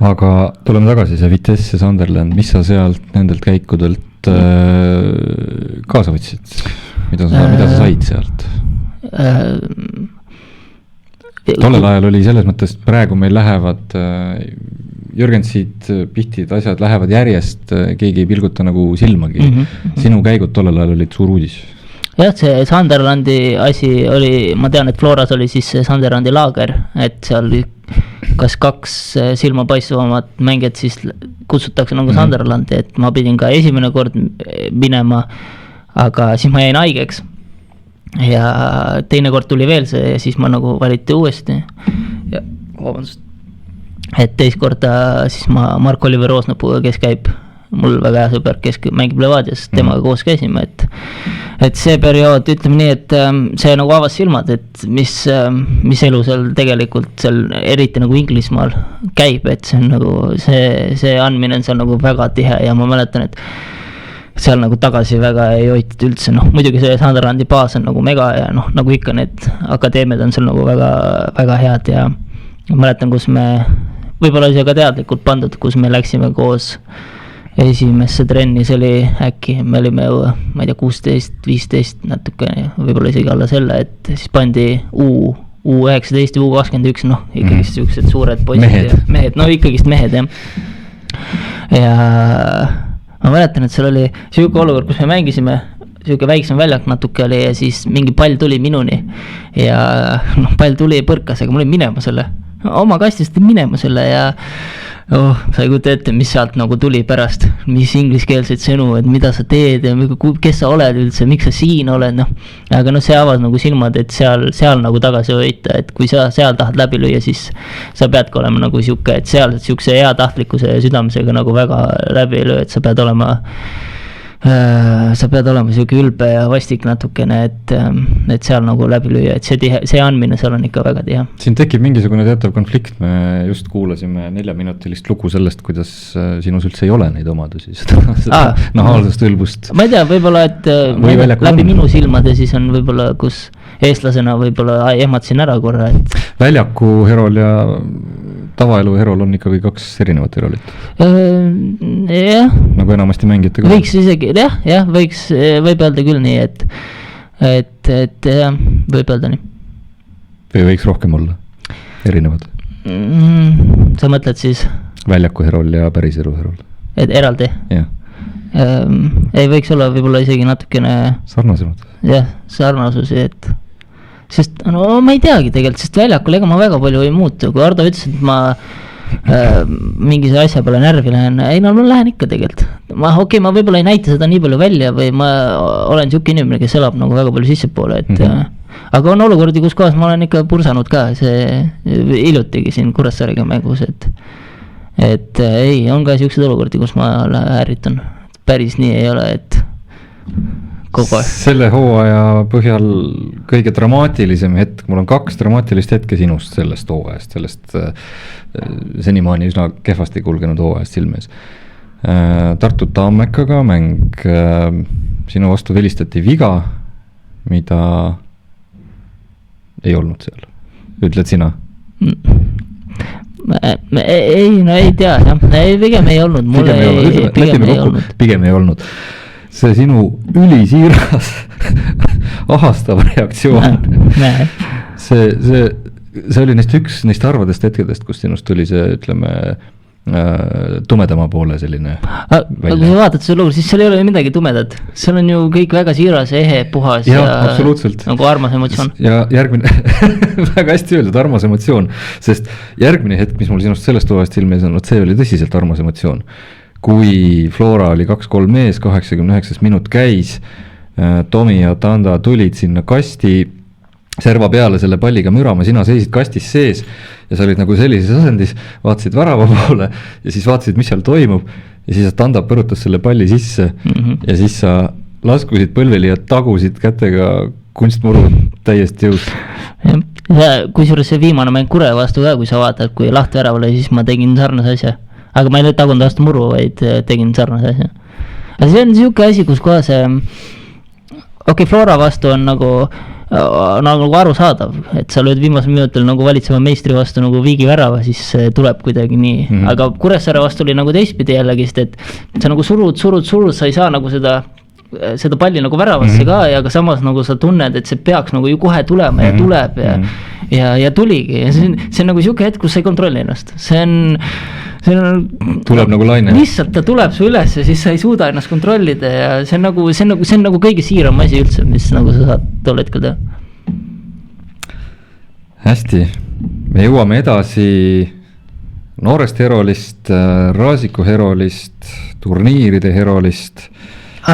Speaker 1: Aga tuleme tagasi, see Vitesse Sunderland, mis sa sealt nendelt käikudelt kaasa võtsid? Mida sa said sealt? Tollel ajal oli selles mõttes, praegu meil lähevad Jürgensid, Pihtid, asjad lähevad järjest, keegi ei pilguta nagu silmagi. Sinu käigud tollel ajal olid suur uudis.
Speaker 2: Jah, see Sunderlandi asi oli, ma tean, et Floras oli siis see Sunderlandi laager, et seal kas 2 silmapaistvamat mängijat siis kutsutakse nagu Sunderlandi, et ma pidin ka esimene kord minema, aga siis ma jäin haigeks ja teine kord tuli veel see ja siis ma nagu valiti uuesti ja vabandust, et teist korda siis ma Mark-Oliver Roosnapuuga, kes käib mul väga hea sõber, kes mängib Levadias, temaga koos käisime, et see periood, ütleme nii, et see nagu avas silmad, et mis elu seal tegelikult seal eriti nagu Inglismaal käib, et see on nagu see andmine on seal nagu väga tihe ja ma mäletan, et seal nagu tagasi väga ei hoitud üldse, muidugi see Sunderlandi baas on nagu mega ja nagu ikka need akadeemiad on seal nagu väga, väga head ja mäletan, kus me võib-olla ise ka teadlikult pandud, kus me läksime koos esimesse trenni, see oli äkki, me olime ju, ma ei tea, 16, 15 natuke, võib-olla isegi alla selle, et siis pandi U19 ja U21, ikkagist siuksed suured poisid mehed, ikkagist mehed jah. Ja ma mäletan, et seal oli siuke olukord, kus me mängisime, siuke väiksem väljak natuke oli ja siis mingi pall tuli minuni ja pall tuli ja põrkas, aga ma olin minema selle, oma kastist minema selle ja sa ei kujuta ette, mis sealt nagu tuli pärast, mis ingliskeelseid sõnu, et mida sa teed ja kes sa oled üldse, miks sa siin oled, aga see avas nagu silmad, et seal nagu tagasi hoita, et kui sa seal tahad läbi lüüa, siis sa peadki olema nagu siuke, et seal siukse hea tahtlikkuse ja südamisega nagu väga läbi ei löö, et sa pead olema siuke ülbe ja vastik natukene, et seal nagu läbi lüüa, et see andmine seal on ikka väga tihe.
Speaker 1: Siin tekib mingisugune teatav konflikt, me just kuulasime 4-minutilist lugu sellest, kuidas sinus üldse ei ole neid omadusi, seda nahaalsust, ülbust.
Speaker 2: Ma ei tea, võib-olla, et läbi minu silmade siis on võib-olla, kus eestlasena võib-olla ehmatasin ära korra, et
Speaker 1: väljaku Herol ja tavaelu Herol on ikkagi 2 erinevat Herolit.
Speaker 2: Jah.
Speaker 1: Nagu enamasti mängijate ka.
Speaker 2: Võiks isegi, jah, võib öelda küll nii, et jah, võib öelda nii.
Speaker 1: Või võiks rohkem olla erinevad?
Speaker 2: Sa mõtled siis?
Speaker 1: Väljaku Herol ja päris elu Herol.
Speaker 2: Et eraldi?
Speaker 1: Jah.
Speaker 2: Ei võiks olla võib-olla isegi natukene
Speaker 1: sarnasemad.
Speaker 2: Jah, sarnasusi, et sest ma ei teagi tegelikult, sest väljakul ega ma väga palju ei muutu, kui Ardo ütles, et ma mingi asja peale närvi lähen, ei ma lähen ikka tegelikult, ma võib-olla ei näita seda nii palju välja või ma olen siuke inimene, kes elab nagu väga palju sissepoole, et aga on olukordi, kus kohas ma olen ikka pursanud ka, see hiljutigi siin Kuressaarega mängus, et ei, on ka siuksed olukordi, kus ma ärritan, päris nii ei ole, et kogu aeg. Selle
Speaker 1: hooaja põhjal kõige dramaatilisem hetk, mul on 2 dramaatilist hetke sinust sellest hooajast, sellest senimaani üsna kehvasti kulgenud hooajast silmes. Tartu Tammekaga mäng, sinu vastu vilistati viga, mida ei olnud seal, ütled sina?
Speaker 2: Ei tea, jah, pigem ei olnud,
Speaker 1: pigem ei olnud. See sinu ülisiiras ahastav reaktsioon, see oli üks neist harvadest hetkedest, kus sinust tuli see, ütleme, tumedama poole selline
Speaker 2: aga kui sa vaatad selle lugu, siis seal ei ole midagi tumedat, seal on ju kõik väga siiras, ehe, puhas ja nagu armas emotsioon.
Speaker 1: Ja järgmine väga hästi öeldud, armas emotsioon, sest järgmine hetk, mis mul sinust sellest hooajast silme ees on, see oli tõsiselt armas emotsioon. Kui Flora oli 2-3 mees, 89 minut käis, Tomi ja Tanda tulid sinna kasti serva peale selle palliga mürama, sina seisid kastis sees ja sa olid nagu sellises asendis, vaatasid värava poole ja siis vaatasid, mis seal toimub ja siis Tanda põrutas selle palli sisse ja siis sa laskusid põlveli ja tagusid kätega kunstmuru täiesti jõus.
Speaker 2: Kusjuures see viimane mäng Kure vastu ka, kui sa vaatad, kui laht väravale, siis ma tegin sarnase asja. Aga ma ei tagunud vastu muru, vaid tegin sarnase asja. Aga see on siuke asi, kus kohe see Flora vastu on nagu arusaadav, et sa lööd viimasel minutil nagu valitseva meistri vastu nagu viigi värava, siis tuleb kuidagi nii. Aga Kuressaare vastu oli nagu teistpidi jällegist, et sa nagu surud, sa ei saa nagu seda palli nagu väravasse ka ja aga samas nagu sa tunned, et see peaks nagu ju kohe tulema ja tuleb ja tuligi ja see on nagu siuke hetk, kus sa ei kontrolli ennast, see on
Speaker 1: tuleb nagu laine.
Speaker 2: Lihtsalt ta tuleb su üles ja siis sa ei suuda ennast kontrollida ja see on nagu kõige siiram asi üldse, mis nagu sa saad tol hetkel teha.
Speaker 1: Hästi, me jõuame edasi noorest herolist, Raasiku herolist, turniiride herolist.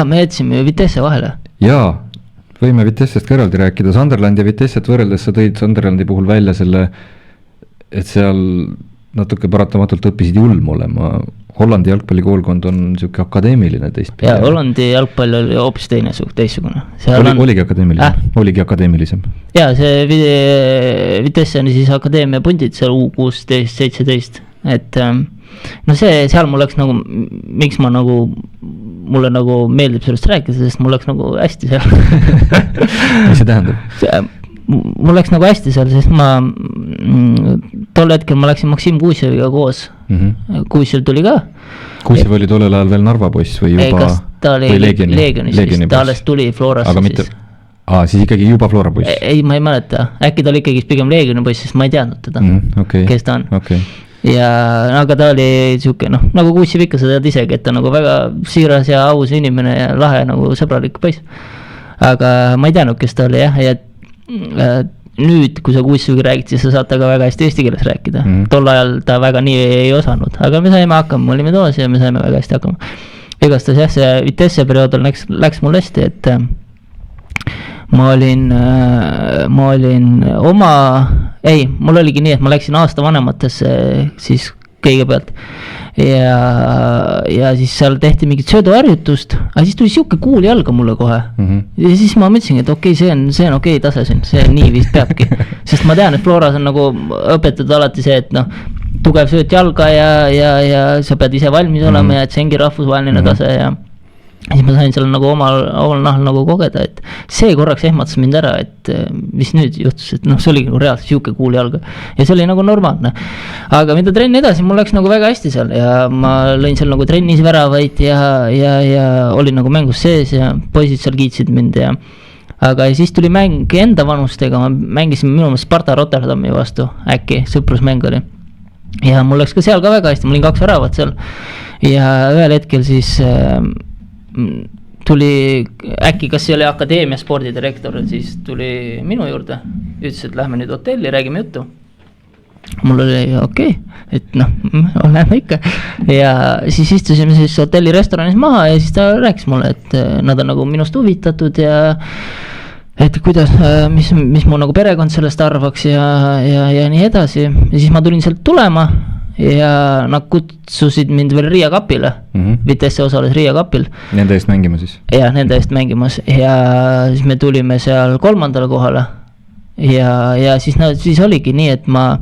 Speaker 2: Me jätsime ju Vitesse vahele.
Speaker 1: Jaa, võime Vitessest ka eraldi rääkida. Sunderland ja Vitesset võrreldes sa tõid Sunderlandi puhul välja selle, et seal natuke paratamatult õppisid julm olema. Hollandi jalgpallikoolkond on niisugune akadeemiline teistpidi.
Speaker 2: Jaa, Hollandi jalgpall oli hoopis teistsugune.
Speaker 1: Oligi akadeemilisem, oligi akadeemilisem.
Speaker 2: Jaa, see Vitesse on siis akadeemia pundid, seal U16, 17, et no seal mul läks nagu, miks ma nagu, mulle nagu meeldib sellest rääkida, sest mul läks nagu hästi seal.
Speaker 1: Mis see tähendab?
Speaker 2: Mul läks nagu hästi seal, sest ma tol hetkel ma läksin Maksim Kuuseviga koos. Kuusev tuli ka.
Speaker 1: Kuusev oli tollel ajal veel Narva poiss või juba?
Speaker 2: Kas ta oli Leegionis, ta alles tuli Florasse
Speaker 1: siis. Siis ikkagi juba Flora poiss?
Speaker 2: Ei, ma ei mäleta. Äkki ta oli ikkagi pigem Leegioni poiss, sest ma ei teadnud teda, kes ta on. Ja aga ta oli siuke, nagu Kuusev ikka, sa tead isegi, et ta nagu väga siiras ja aus inimene ja lahe nagu sõbralik poiss. Aga ma ei teadnud, kes ta oli jah, ja nüüd, kui sa Kuuseviga räägid, siis sa saad ta ka väga hästi eesti keeles rääkida. Tol ajal ta väga nii ei osanud, aga me saime hakkama, me olime toos ja me saime väga hästi hakkama. Igastas jah, see Vitesse perioodil läks mul hästi, et ma olin mul oligi nii, et ma läksin aasta vanematesse siis kõigepealt ja siis seal tehti mingit sööduharjutust, aga siis tuli siuke kuul jalga mulle kohe ja siis ma mõtlesin, et okei, see on okei tase siin, see nii vist peabki, sest ma tean, et Floras on nagu õpetatud alati see, et tugev sööt jalga ja sa pead ise valmis olema ja et see ongi rahvusvaheline tase ja siis ma sain seal nagu omal nahal nagu kogeda, et see korraks ehmatas mind ära, et mis nüüd juhtus, et see oli nagu reaalselt siuke kuul jalga ja see oli nagu normaalne. Aga mida trenni edasi, mul läks nagu väga hästi seal ja ma lõin seal nagu trennis väravaid ja olin nagu mängus sees ja poisid seal kiitsid mind ja aga siis tuli mäng enda vanustega, ma mängisin minu meelest Sparta Rotterdami vastu, äkki sõprusmäng oli ja mul läks ka seal ka väga hästi, ma olin 2 väravat seal ja ühel hetkel siis tuli äkki, kas see oli akadeemia spordidirektor, siis tuli minu juurde, ütles, et lähme nüüd hotelli, räägime juttu. Mul oli okei, et lähme ikka ja siis istusime siis hotelli restoranis maha ja siis ta rääkis mulle, et nad on nagu minust huvitatud ja et kuidas, mis mu nagu perekond sellest arvaks ja nii edasi ja siis ma tulin sealt tulema ja nad kutsusid mind veel Riia kapile. Vitesse osales Riia kapil.
Speaker 1: Nende eest mängima siis?
Speaker 2: Jah, nende eest mängimas ja siis me tulime seal 3. kohale ja siis oligi nii, et ma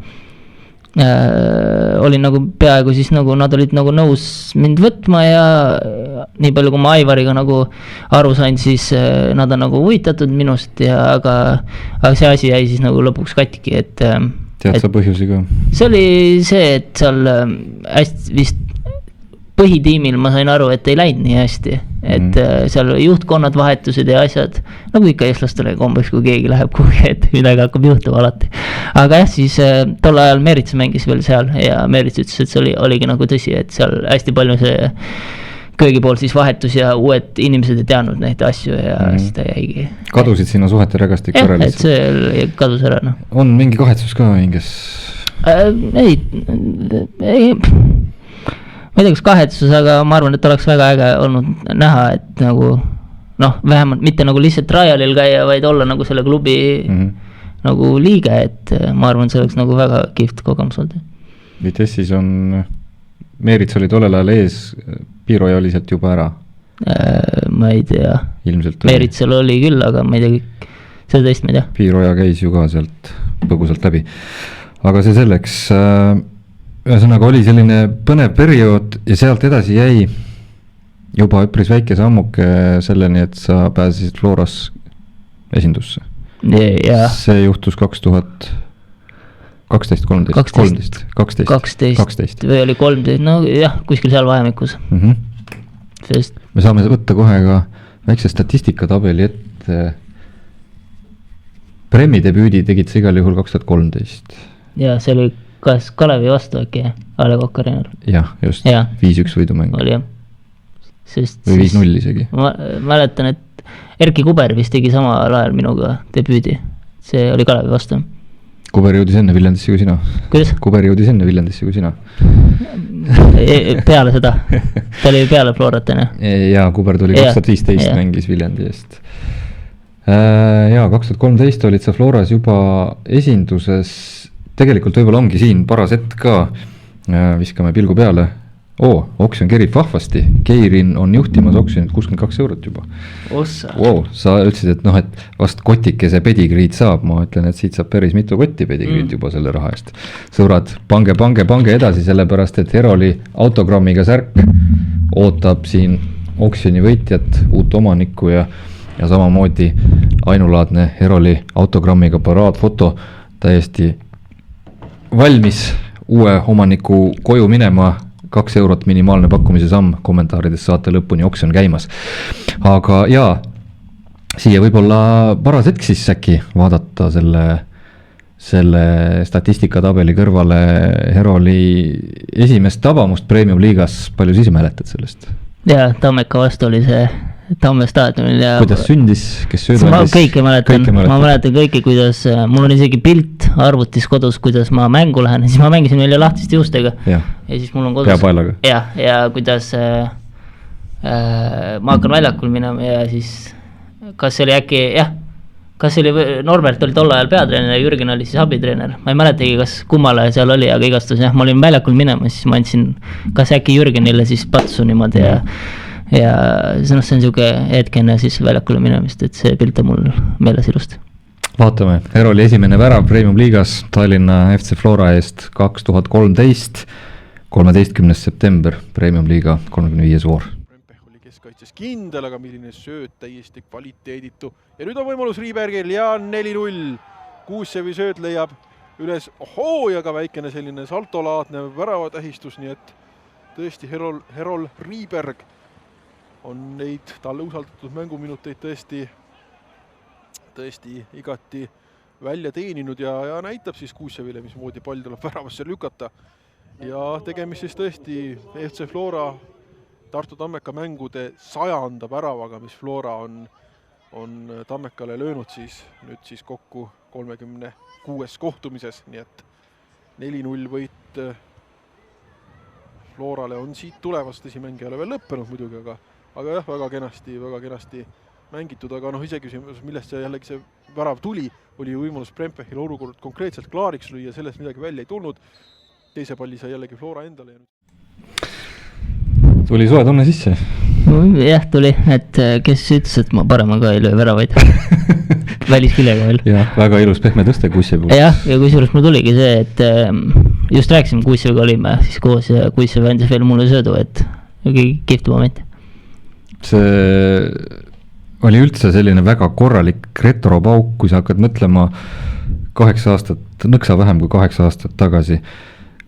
Speaker 2: olin nagu peaaegu siis nagu nad olid nagu nõus mind võtma ja nii palju kui ma Aivariga nagu aru sain, siis nad on nagu huvitatud minust ja aga see asi jäi siis nagu lõpuks katki, et
Speaker 1: tead sa põhjusi ka?
Speaker 2: See oli see, et seal hästi vist põhitiimil ma sain aru, et ei läinud nii hästi, et seal juhtkonnad vahetusid ja asjad, nagu ikka eestlastele kombeks, kui keegi läheb kuhugi, et midagi hakkab juhtuma alati. Aga jah, siis tol ajal Meerits mängis veel seal ja Meerits ütles, et see oligi nagu tõsi, et seal hästi palju see köögi pool siis vahetus ja uued inimesed ei teadnud neid asju ja siis ta jäigi.
Speaker 1: Kadusid sinna suhete rägastik ära
Speaker 2: lihtsalt? Jah, et see kadus ära.
Speaker 1: On mingi kahetsus ka hinges?
Speaker 2: Ei, ma ei tea, kas kahetsus, aga ma arvan, et oleks väga äge olnud näha, et nagu vähemalt mitte nagu lihtsalt trialil käia, vaid olla nagu selle klubi nagu liige, et ma arvan, see oleks nagu väga kihvt kogemus olnud.
Speaker 1: Vitessis on Meerits oli tollel ajal ees, Piiroja oli sealt juba ära?
Speaker 2: Ma ei tea. Meerits seal oli küll, aga ma ei tea, seda teist ma ei tea.
Speaker 1: Piiroja käis ju ka sealt põgusalt läbi. Aga see selleks, ühesõnaga oli selline põnev periood ja sealt edasi jäi juba üpris väike sammuke selleni, et sa pääsesid Floras esindusse. See juhtus 12 või
Speaker 2: oli 13, no jah, kuskil seal vahemikus. Sest
Speaker 1: me saame võtta kohe ka väikse statistikatabeli, et Premi debüüdi tegid sa igal juhul 2013.
Speaker 2: Ja see oli kas Kalevi vastu äkki, A. Le Coq Arenal.
Speaker 1: Jah, just, 5-1 võidumäng.
Speaker 2: Oli jah.
Speaker 1: Või 5-0 isegi.
Speaker 2: Ma mäletan, et Erki Kuber vist tegi sama ajal minuga debüüdi. See oli Kalevi vastu.
Speaker 1: Kuber jõudis enne Viljandisse kui sina.
Speaker 2: Kuidas?
Speaker 1: Kuber jõudis enne Viljandisse kui sina.
Speaker 2: Peale seda, ta oli peale Florat, on ju?
Speaker 1: Jaa, Kuber tuli 2015, mängis Viljandi eest. Jaa, 2013 olid sa Floras juba esinduses, tegelikult võib-olla ongi siin paras hetk ka, viskame pilgu peale. Oksjon kerib vahvasti, Keirin on juhtimas oksjonit 62 € juba.
Speaker 2: Ossa.
Speaker 1: Sa ütlesid, et noh, et vast kotikese pedigriid saab, ma ütlen, et siit saab päris mitu kotti pedigriid juba selle raha eest. Sõbrad, pange edasi, sellepärast et Heroli autogrammiga särk ootab siin oksjoni võitjat, uut omanikku ja samamoodi ainulaadne Heroli autogrammiga paraadfoto täiesti valmis uue omaniku koju minema. 2 € minimaalne pakkumise samm, kommentaarides saate lõpuni oksjon käimas. Aga jaa, siia võib-olla paras hetk siis äkki vaadata selle statistikatabeli kõrvale Heroli esimest tabamust Premium liigas, palju siis mäletad sellest?
Speaker 2: Jaa, Tammeka vastu oli see Tamme staadionil ja
Speaker 1: kuidas sündis, kes söödaldis?
Speaker 2: Ma kõike mäletan, ma mäletan kõike, kuidas mul on isegi pilt arvutis kodus, kuidas ma mängu lähen, siis ma mängisin välja lahtiste juustega ja siis mul on kodus
Speaker 1: peapaelaga
Speaker 2: ja kuidas ma hakkan väljakul minema ja siis kas oli äkki, kas oli Norbert oli tol ajal peatreener ja Jürgen oli siis abitreener, ma ei mäletagi, kas kummale seal oli, aga igastus ma olin väljakul minema, siis ma andsin kas äkki Jürgenile siis patsu niimoodi ja see on siuke hetkenne siis väljakule minemist, et see pilt on mul meeles ilusti.
Speaker 1: Vaatame, Heroli esimene värav Premium liigas Tallinna FC Flora eest 2013, 13. september, Premium liiga 35. voor.
Speaker 4: Prempeh oli keskkaitses kindel, aga milline sööt täiesti kvaliteeditu. Ja nüüd on võimalus Riibergil ja 4-0. Kuussevi sööt leiab üles ja ka väikene selline saltolaadne väravatähistus, nii et tõesti Herol Riiberg on neid talle usaldatud mänguminuteid tõesti igati välja teeninud ja näitab siis Kuussevile, mismoodi pall tuleb väravasse lükata. Ja tegemist siis tõesti FC Flora Tartu Tammeka mängude 100. väravaga, mis Flora on Tammekale löönud nüüd siis kokku 36 kohtumises, nii et 4-0 võit Florale on siit tulevast, tõsimäng ei ole veel lõppenud muidugi, aga jah, väga kenasti mängitud, aga isegi küsimus, millest jällegi see värav tuli, oli ju võimalus Prempehil olukord konkreetselt klaariks lüüa, sellest midagi välja ei tulnud. Teise palli sai jällegi Flora endale.
Speaker 1: Tuli soe tunne sisse?
Speaker 2: Jah, tuli, et kes ütles, et ma paremaga ei löö väravaid. Välisküljega veel.
Speaker 1: Jah, väga ilus pehme tõste Kuussevi.
Speaker 2: Ja kusjuures mul tuligi see, et just rääkisime Kuusseviga olime siis koos ja Kuussevi andis veel mulle söödu, et kihvtu moment.
Speaker 1: See oli üldse selline väga korralik retropauk, kui sa hakkad mõtlema 8 aastat, nõksa vähem kui 8 aastat tagasi.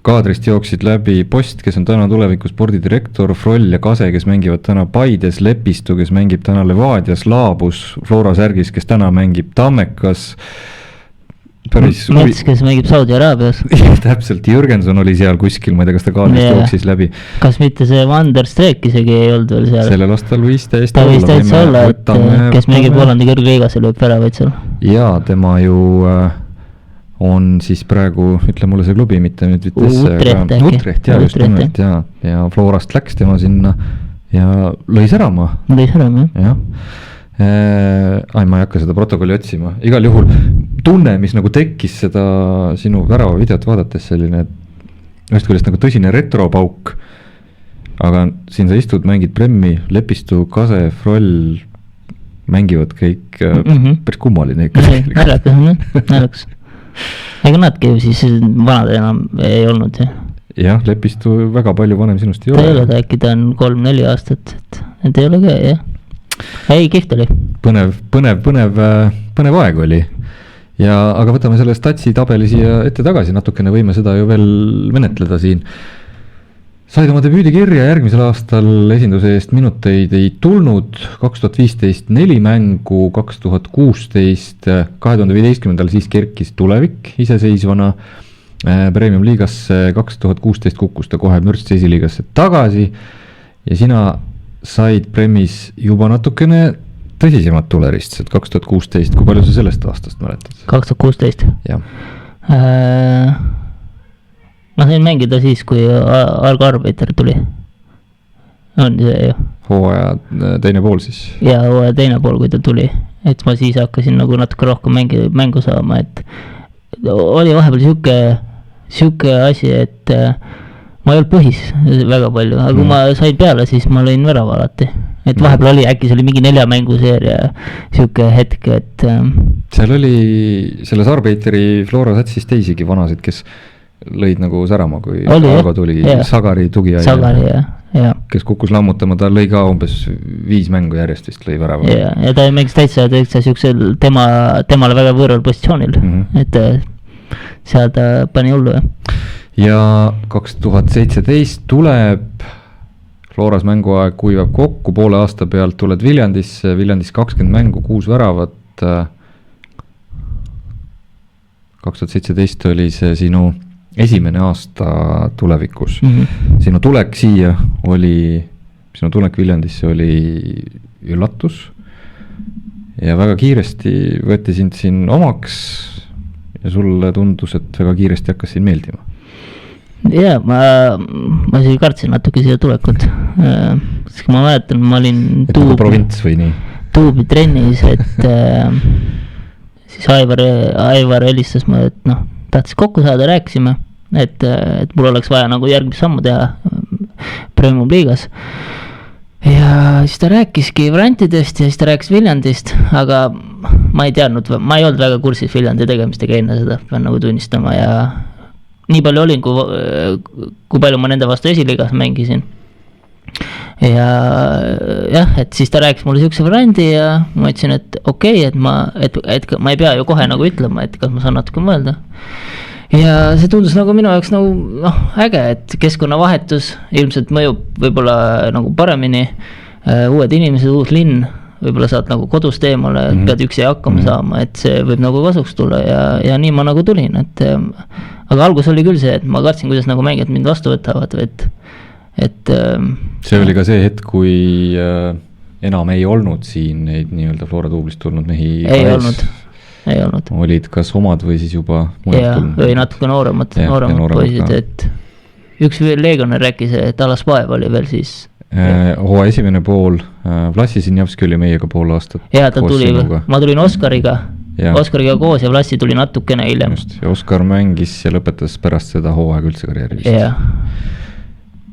Speaker 1: Kaadrist jooksid läbi Post, kes on täna tuleviku spordidirektor, Froll ja Kase, kes mängivad täna Paides, Lepistu, kes mängib täna Levadias, Laabus, Flora Särgis, kes täna mängib Tammekas.
Speaker 2: Mets, kes mängib Saudi Araabias.
Speaker 1: Täpselt, Jürgenson oli seal kuskil, ma ei tea, kas ta kaadrist jooksis läbi.
Speaker 2: Kas mitte see Vander Streek isegi ei olnud veel seal?
Speaker 1: Sellel aastal võis täiesti
Speaker 2: olla. Ta võis täitsa olla, et kes mängib Hollandi kõrgliigas ja lööb väravaid seal.
Speaker 1: Jaa, tema ju on siis praegu, ütle mulle see klubi, mitte nüüd Vitesse. Utrecht, just nimelt, ja Florast läks tema sinna ja lõi särama.
Speaker 2: Lõi särama, jah.
Speaker 1: Ma ei hakka seda protokolli otsima. Igal juhul tunne, mis nagu tekkis seda sinu värava videot vaadates selline, ühest küljest nagu tõsine retropauk, aga siin sa istud, mängid Premmi, Lepistu, Kase, Froll, mängivad kõik päris kummaline ikka.
Speaker 2: Näljakas. Ega nadki siis vanad enam ei olnud, jah?
Speaker 1: Jah, Lepistu väga palju vanem sinust ei ole.
Speaker 2: Ta ei ole, ta äkki ta on 3-4 aastat, et ei ole ka, jah. Ei, kiht oli. Põnev aeg oli. Aga võtame selle statsi tabeli siia ette tagasi, natukene võime seda ju veel menetleda siin. Said oma debüüdi kirja, järgmisel aastal esinduse eest minuteid ei tulnud, 2015 4 mängu, 2016, 2015 siis kerkis tulevik iseseisvana Premium liigasse, 2016 kukkus ta kohe mürts esiliigasse tagasi ja sina said Premis juba natukene tõsisemat tulerist, 2016, kui palju sa sellest aastast mäletad? 2016?
Speaker 1: Jah.
Speaker 2: ma sain mängida siis, kui Argo Arbeiter tuli. On see ju.
Speaker 1: hooaja teine pool siis.
Speaker 2: Ja hooaja teine pool, kui ta tuli. Et ma siis hakkasin nagu natuke rohkem mängu saama, et oli vahepeal siuke asi, et ma ei olnud põhis väga palju, aga kui ma sain peale, siis ma lõin värava alati. Et vahepeal oli, äkki see oli mingi 4 mänguseeria siuke hetk, et
Speaker 1: seal oli selles Arbeiteri Flora satsis teisigi vanasid, kes lõid nagu särama, kui Argo tuli, Sagari tugiaia.
Speaker 2: Sagari, jah.
Speaker 1: Kes kukkus lammutama, ta lõi ka umbes 5 mängu järjest vist lõi värava.
Speaker 2: Ja ta mängis täitsa siuksel temale väga võõral positsioonil, et seal ta pani hullu, jah.
Speaker 1: Ja 2017 tuleb Floras mänguaeg kuivab kokku, poole aasta pealt tuled Viljandisse, Viljandis 20 mängu, 6 väravat. 2017 oli see sinu esimene aasta tulevikus. Sinu tulek siia oli, sinu tulek Viljandisse oli üllatus ja väga kiiresti võeti sind siin omaks ja sulle tundus, et väga kiiresti hakkas siin meeldima.
Speaker 2: Ja, ma siis kartsin natuke siia tulekut. Sest ma mäletan, ma olin
Speaker 1: provints või nii?
Speaker 2: Tuubi trennis, et siis Aivar helistas ma, et tahtis kokku saada, rääkisime, et mul oleks vaja nagu järgmist sammu teha Premium liigas. Ja siis ta rääkiski variantidest ja siis ta rääkis Viljandist, aga ma ei teadnud, ma ei olnud väga kursis Viljandi tegemistega enne seda, pean nagu tunnistama ja nii palju olin, kui palju ma nende vastu esiliigas mängisin. Ja jah, et siis ta rääkis mulle siukse variandi ja ma ütlesin, et okei, et ma ei pea ju kohe nagu ütlema, et kas ma saan natuke mõelda. Ja see tundus nagu minu jaoks nagu äge, et keskkonnavahetus ilmselt mõjub võib-olla nagu paremini, uued inimesed, uus linn, võib-olla saad nagu kodust eemale, pead üksi hakkama saama, et see võib nagu kasuks tulla ja nii ma nagu tulin, et aga algus oli küll see, et ma kartsin, kuidas nagu mängijad mind vastu võtavad, et
Speaker 1: see oli ka see hetk, kui enam ei olnud siin neid nii-öelda Flora tuublist tulnud mehi.
Speaker 2: Ei olnud.
Speaker 1: Olid kas omad või siis juba
Speaker 2: mujalt tulnud? Või natuke nooremad poisid, et üks leegioner rääkis, et Alas Paev oli veel siis.
Speaker 1: Hooaja esimene pool, Vlassi Sinjavski oli meiega pool aastat.
Speaker 2: Ja ta tuli, ma tulin Oskariga koos ja Vlassi tuli natukene hiljem.
Speaker 1: Just, ja Oskar mängis ja lõpetas pärast seda hooaega üldse karjääri vist.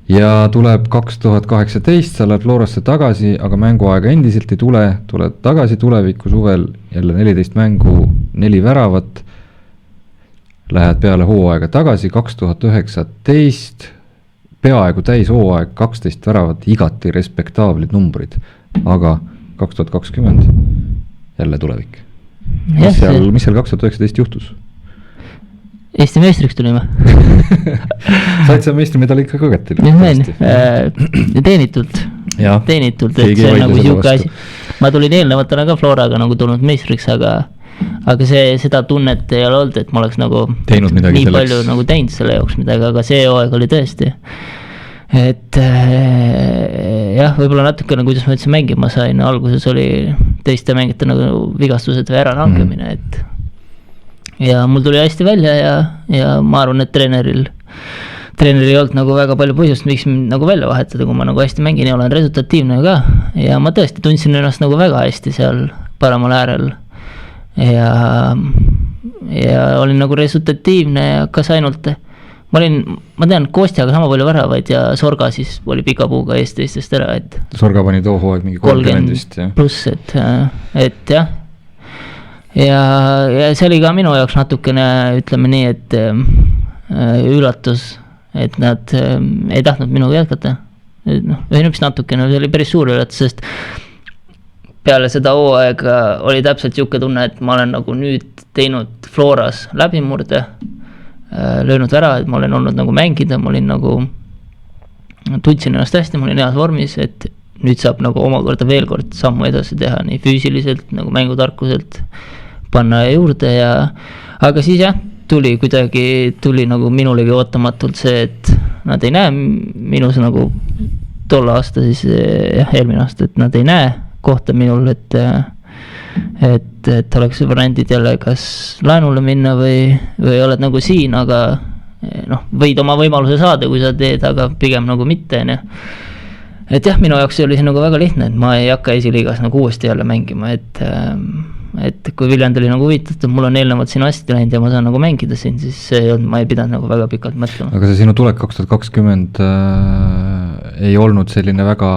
Speaker 1: Ja tuleb 2018, sa lähed Florasse tagasi, aga mänguaega endiselt ei tule, tuled tagasi tuleviku suvel, jälle 14 mängu, 4 väravat, lähed peale hooaega tagasi, 2019, peaaegu täis hooaeg, 12 väravat, igati respektaablid numbrid, aga 2020 jälle tulevik. Mis seal 2019 juhtus?
Speaker 2: Eesti meistriks tulime.
Speaker 1: Said sa meistrimedali ikka ka kätte?
Speaker 2: Teenitult, et see on nagu siuke asi. Ma tulin eelnevatena ka Floraga nagu tulnud meistriks, aga seda tunnet ei ole olnud, et ma oleks nagu nii palju nagu teinud selle jaoks midagi, aga see hooaeg oli tõesti. Et jah, võib-olla natukene, kuidas ma üldse mängima sain, alguses oli teiste mängijate nagu vigastused või äranangemine, et ja mul tuli hästi välja ja ma arvan, et treeneril ei olnud nagu väga palju põhjust, miks nagu välja vahetada, kui ma nagu hästi mängin ja olen resultatiivne ka. Ja ma tõesti tundsin ennast nagu väga hästi seal paremal äärel. Ja olin nagu resultatiivne ja kas ainult, ma tean, Kostjaga sama palju väravaid ja Sorga siis oli pika puuga teistest ära, et
Speaker 1: Sorga pani too hooaeg mingi 30 vist, jah.
Speaker 2: Pluss, et jah. Ja see oli ka minu jaoks natukene, ütleme nii, et üllatus, et nad ei tahtnud minuga jätkata. Või üks natukene, see oli päris suur üllatus, sest peale seda hooaega oli täpselt siuke tunne, et ma olen nagu nüüd teinud Floras läbimurde, löönud ära, et ma olen olnud nagu mängida, ma olin nagu, tundsin ennast hästi, ma olin heas vormis, et nüüd saab nagu omakorda veel kord sammu edasi teha, nii füüsiliselt nagu mängutarkuselt panna juurde aga siis jah, tuli nagu minulegi ootamatult see, et nad ei näe minus nagu tol aasta siis, eelmine aasta, et nad ei näe kohta minul, et et oleks variandid jälle kas laenule minna või oled nagu siin, aga noh, võid oma võimaluse saada, kui sa teed, aga pigem nagu mitte, on ju. Et jah, minu jaoks oli see nagu väga lihtne, et ma ei hakka esiliigas nagu uuesti jälle mängima, et kui Viljand oli nagu huvitatud, mul on eelnevalt siin hästi läinud ja ma saan nagu mängida siin, siis ma ei pidanud nagu väga pikalt mõtlema.
Speaker 1: Aga see sinu tulek 2020 ei olnud selline väga,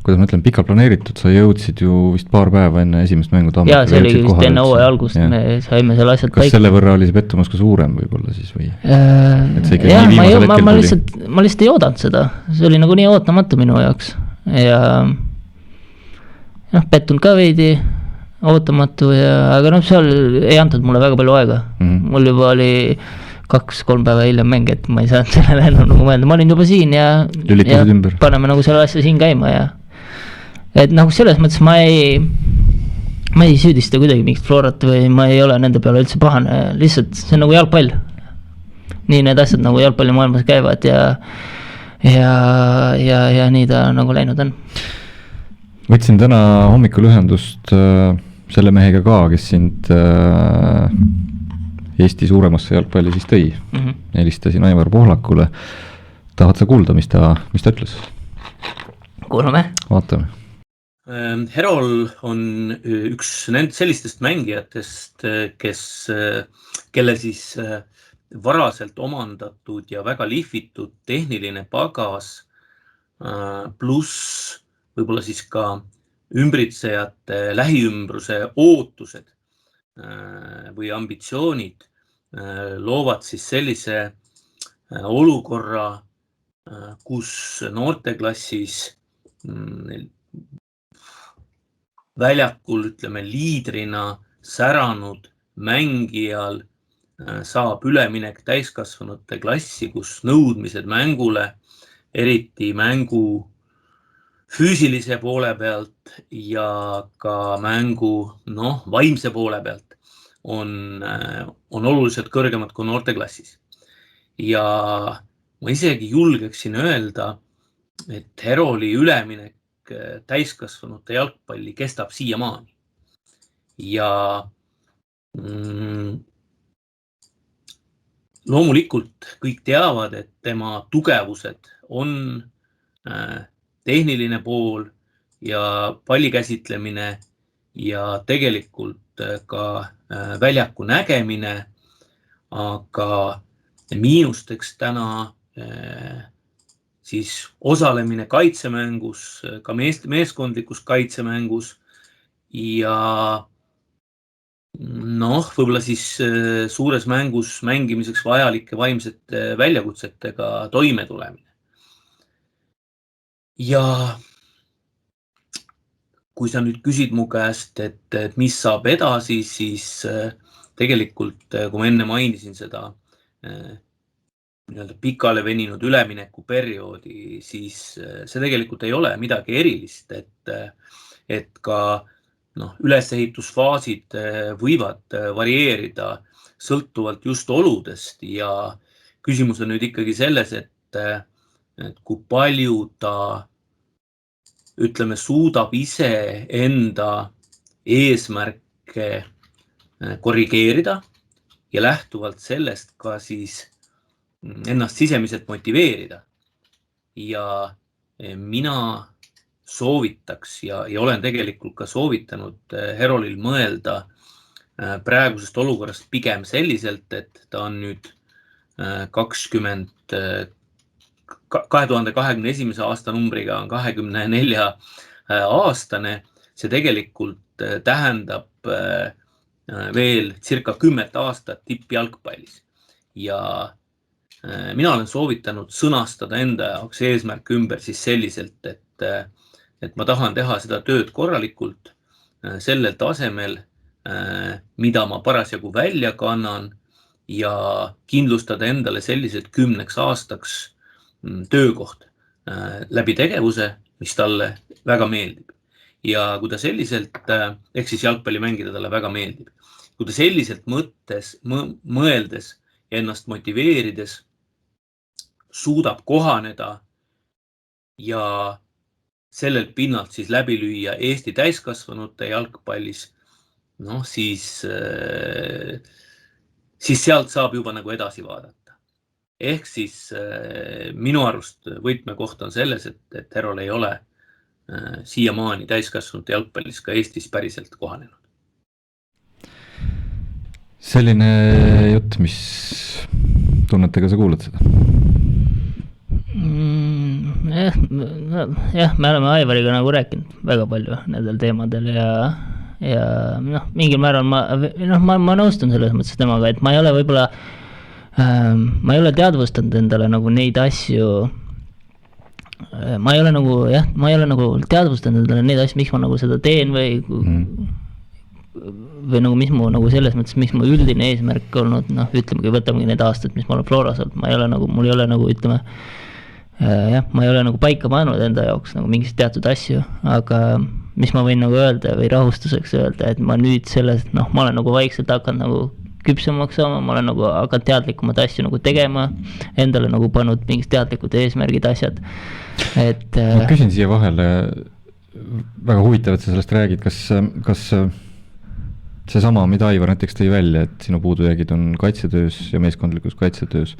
Speaker 1: kuidas ma ütlen, pikalt planeeritud, sa jõudsid ju vist paar päeva enne esimest mängu Tammeka.
Speaker 2: Jaa, see oli vist enne hooaja algust, me saime selle asjad
Speaker 1: kas selle võrra oli see pettumus ka suurem võib-olla siis või?
Speaker 2: Jah, ma lihtsalt ei oodanud seda, see oli nagu nii ootamatu minu jaoks ja pettunud ka veidi, ootamatu aga seal ei antud mulle väga palju aega. Mul juba oli 2-3 päeva hiljem mäng, et ma ei saanud sellele nagu mõelda, ma olin juba siin ja paneme nagu selle asja siin käima ja et nagu selles mõttes ma ei süüdista kuidagi mingit Florat või ma ei ole nende peale üldse pahane, lihtsalt see on nagu jalgpall. Nii need asjad nagu jalgpallimaailmas käivad ja nii ta nagu läinud on.
Speaker 1: Võtsin täna hommikul ühendust selle mehega ka, kes sind Eesti suuremasse jalgpalli siis tõi. Helistasin Aivar Pohlakule. Tahad sa kuulda, mis ta ütles?
Speaker 2: Kuulame.
Speaker 1: Vaatame.
Speaker 5: Herol on üks sellistest mängijatest, kelle siis varaselt omandatud ja väga lihvitud tehniline pagas pluss võib-olla siis ka ümbritsejate lähiümbruse ootused või ambitsioonid loovad siis sellise olukorra, kus noorteklassis väljakul, ütleme, liidrina säranud mängijal saab üleminek täiskasvanute klassi, kus nõudmised mängule, eriti mängu füüsilise poole pealt ja ka mängu vaimse poole pealt on oluliselt kõrgemad kui noorteklassis. Ja ma isegi julgeksin öelda, et Heroli üleminek täiskasvanute jalgpalli kestab siiamaani. Ja loomulikult kõik teavad, et tema tugevused on tehniline pool ja palli käsitlemine ja tegelikult ka väljaku nägemine, aga miinusteks täna siis osalemine kaitsemängus, ka meeskondlikus kaitsemängus ja võib-olla siis suures mängus mängimiseks vajalike vaimsete väljakutsetega toime tulemine. Ja kui sa nüüd küsid mu käest, et mis saab edasi, siis tegelikult, kui ma enne mainisin seda pikale veninud ülemineku perioodi, siis see tegelikult ei ole midagi erilist, et ka ülesehitusfaasid võivad varieerida sõltuvalt just oludest ja küsimus on nüüd ikkagi selles, et kui palju ta, ütleme, suudab ise enda eesmärke korrigeerida ja lähtuvalt sellest ka siis ennast sisemiselt motiveerida. Ja mina soovitaks ja olen tegelikult ka soovitanud Herolil mõelda praegusest olukorrast pigem selliselt, et ta on nüüd 2021. aasta numbriga on 24 aastane. See tegelikult tähendab veel circa 10 aastat tippjalgpallis. Ja mina olen soovitanud sõnastada enda jaoks eesmärk ümber siis selliselt, et ma tahan teha seda tööd korralikult sellel tasemel, mida ma parasjagu välja kannan ja kindlustada endale sellised 10 aastaks töökoht läbi tegevuse, mis talle väga meeldib. Ja kui ta selliselt, ehk siis jalgpalli mängida talle väga meeldib, kui ta selliselt mõeldes ja ennast motiveerides suudab kohaneda ja sellelt pinnalt siis läbi lüüa Eesti täiskasvanute jalgpallis, noh, siis sealt saab juba nagu edasi vaadata. Ehk siis minu arust võtmekoht on selles, et Herol ei ole siiamaani täiskasvanute jalgpallis ka Eestis päriselt kohanenud.
Speaker 1: Selline jutt, mis tunnetega sa kuulad seda?
Speaker 2: Jah, me oleme Aivariga nagu rääkinud väga palju nendel teemadel ja noh, mingil määral ma nõustun selles mõttes temaga, et ma ei ole võib-olla ma ei ole teadvustanud endale nagu neid asju, ma ei ole nagu teadvustanud endale neid asju, miks ma nagu seda teen või nagu mis mu nagu selles mõttes, miks mu üldine eesmärk olnud, noh, ütlemegi, võtamegi need aastad, mis ma olen Floras olnud, mul ei ole nagu, ütleme, ma ei ole nagu paika pannud enda jaoks nagu mingis teatud asju, aga mis ma võin nagu öelda või rahustuseks öelda, et ma nüüd sellest, noh, ma olen nagu vaikselt hakanud nagu küpsemaks saama, ma olen nagu hakanud teadlikumad asju nagu tegema, endale nagu pannud mingid teadlikud eesmärgid, asjad, et
Speaker 1: ma küsin siia vahele, väga huvitav, et sa sellest räägid, kas seesama, mida Aivar näiteks tõi välja, et sinu puudujäägid on kaitsetöös ja meeskondlikus kaitsetöös.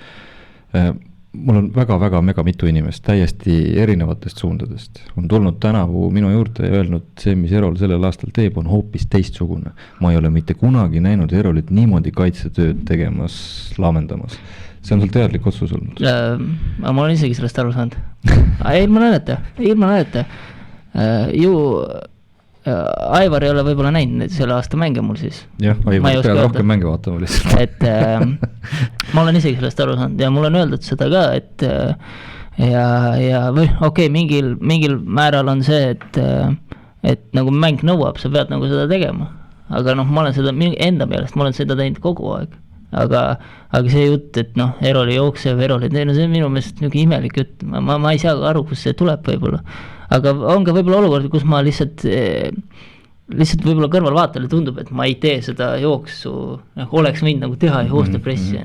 Speaker 1: Mul on väga mega mitu inimest täiesti erinevatest suundadest. On tulnud tänavu minu juurde ja öelnud, see, mis Erol sellel aastal teeb, on hoopis teistsugune. Ma ei ole mitte kunagi näinud Erolit niimoodi kaitsetööd tegemas, laamendamas. See on sul teadlik otsus olnud?
Speaker 2: Ma olen isegi sellest aru saanud. Ilma näidata. Aivar ei ole võib-olla näinud selle aasta mänge mul siis.
Speaker 1: Jah, Aivar peab rohkem mänge vaatama lihtsalt.
Speaker 2: Et ma olen isegi sellest aru saanud ja mul on öeldud seda ka, et ja või okei, mingil määral on see, et nagu mäng nõuab, sa pead nagu seda tegema. Aga noh, ma olen seda enda meelest, ma olen seda teinud kogu aeg. Aga see jutt, et noh, Eroli jooksev, Eroli teine, see on minu meelest niisugune imelik jutt, ma ei saa aru, kus see tuleb võib-olla. Aga on ka võib-olla olukord, kus ma lihtsalt võib-olla kõrval vaatele tundub, et ma ei tee seda jooksu, oleks võinud nagu teha ja joosta pressi.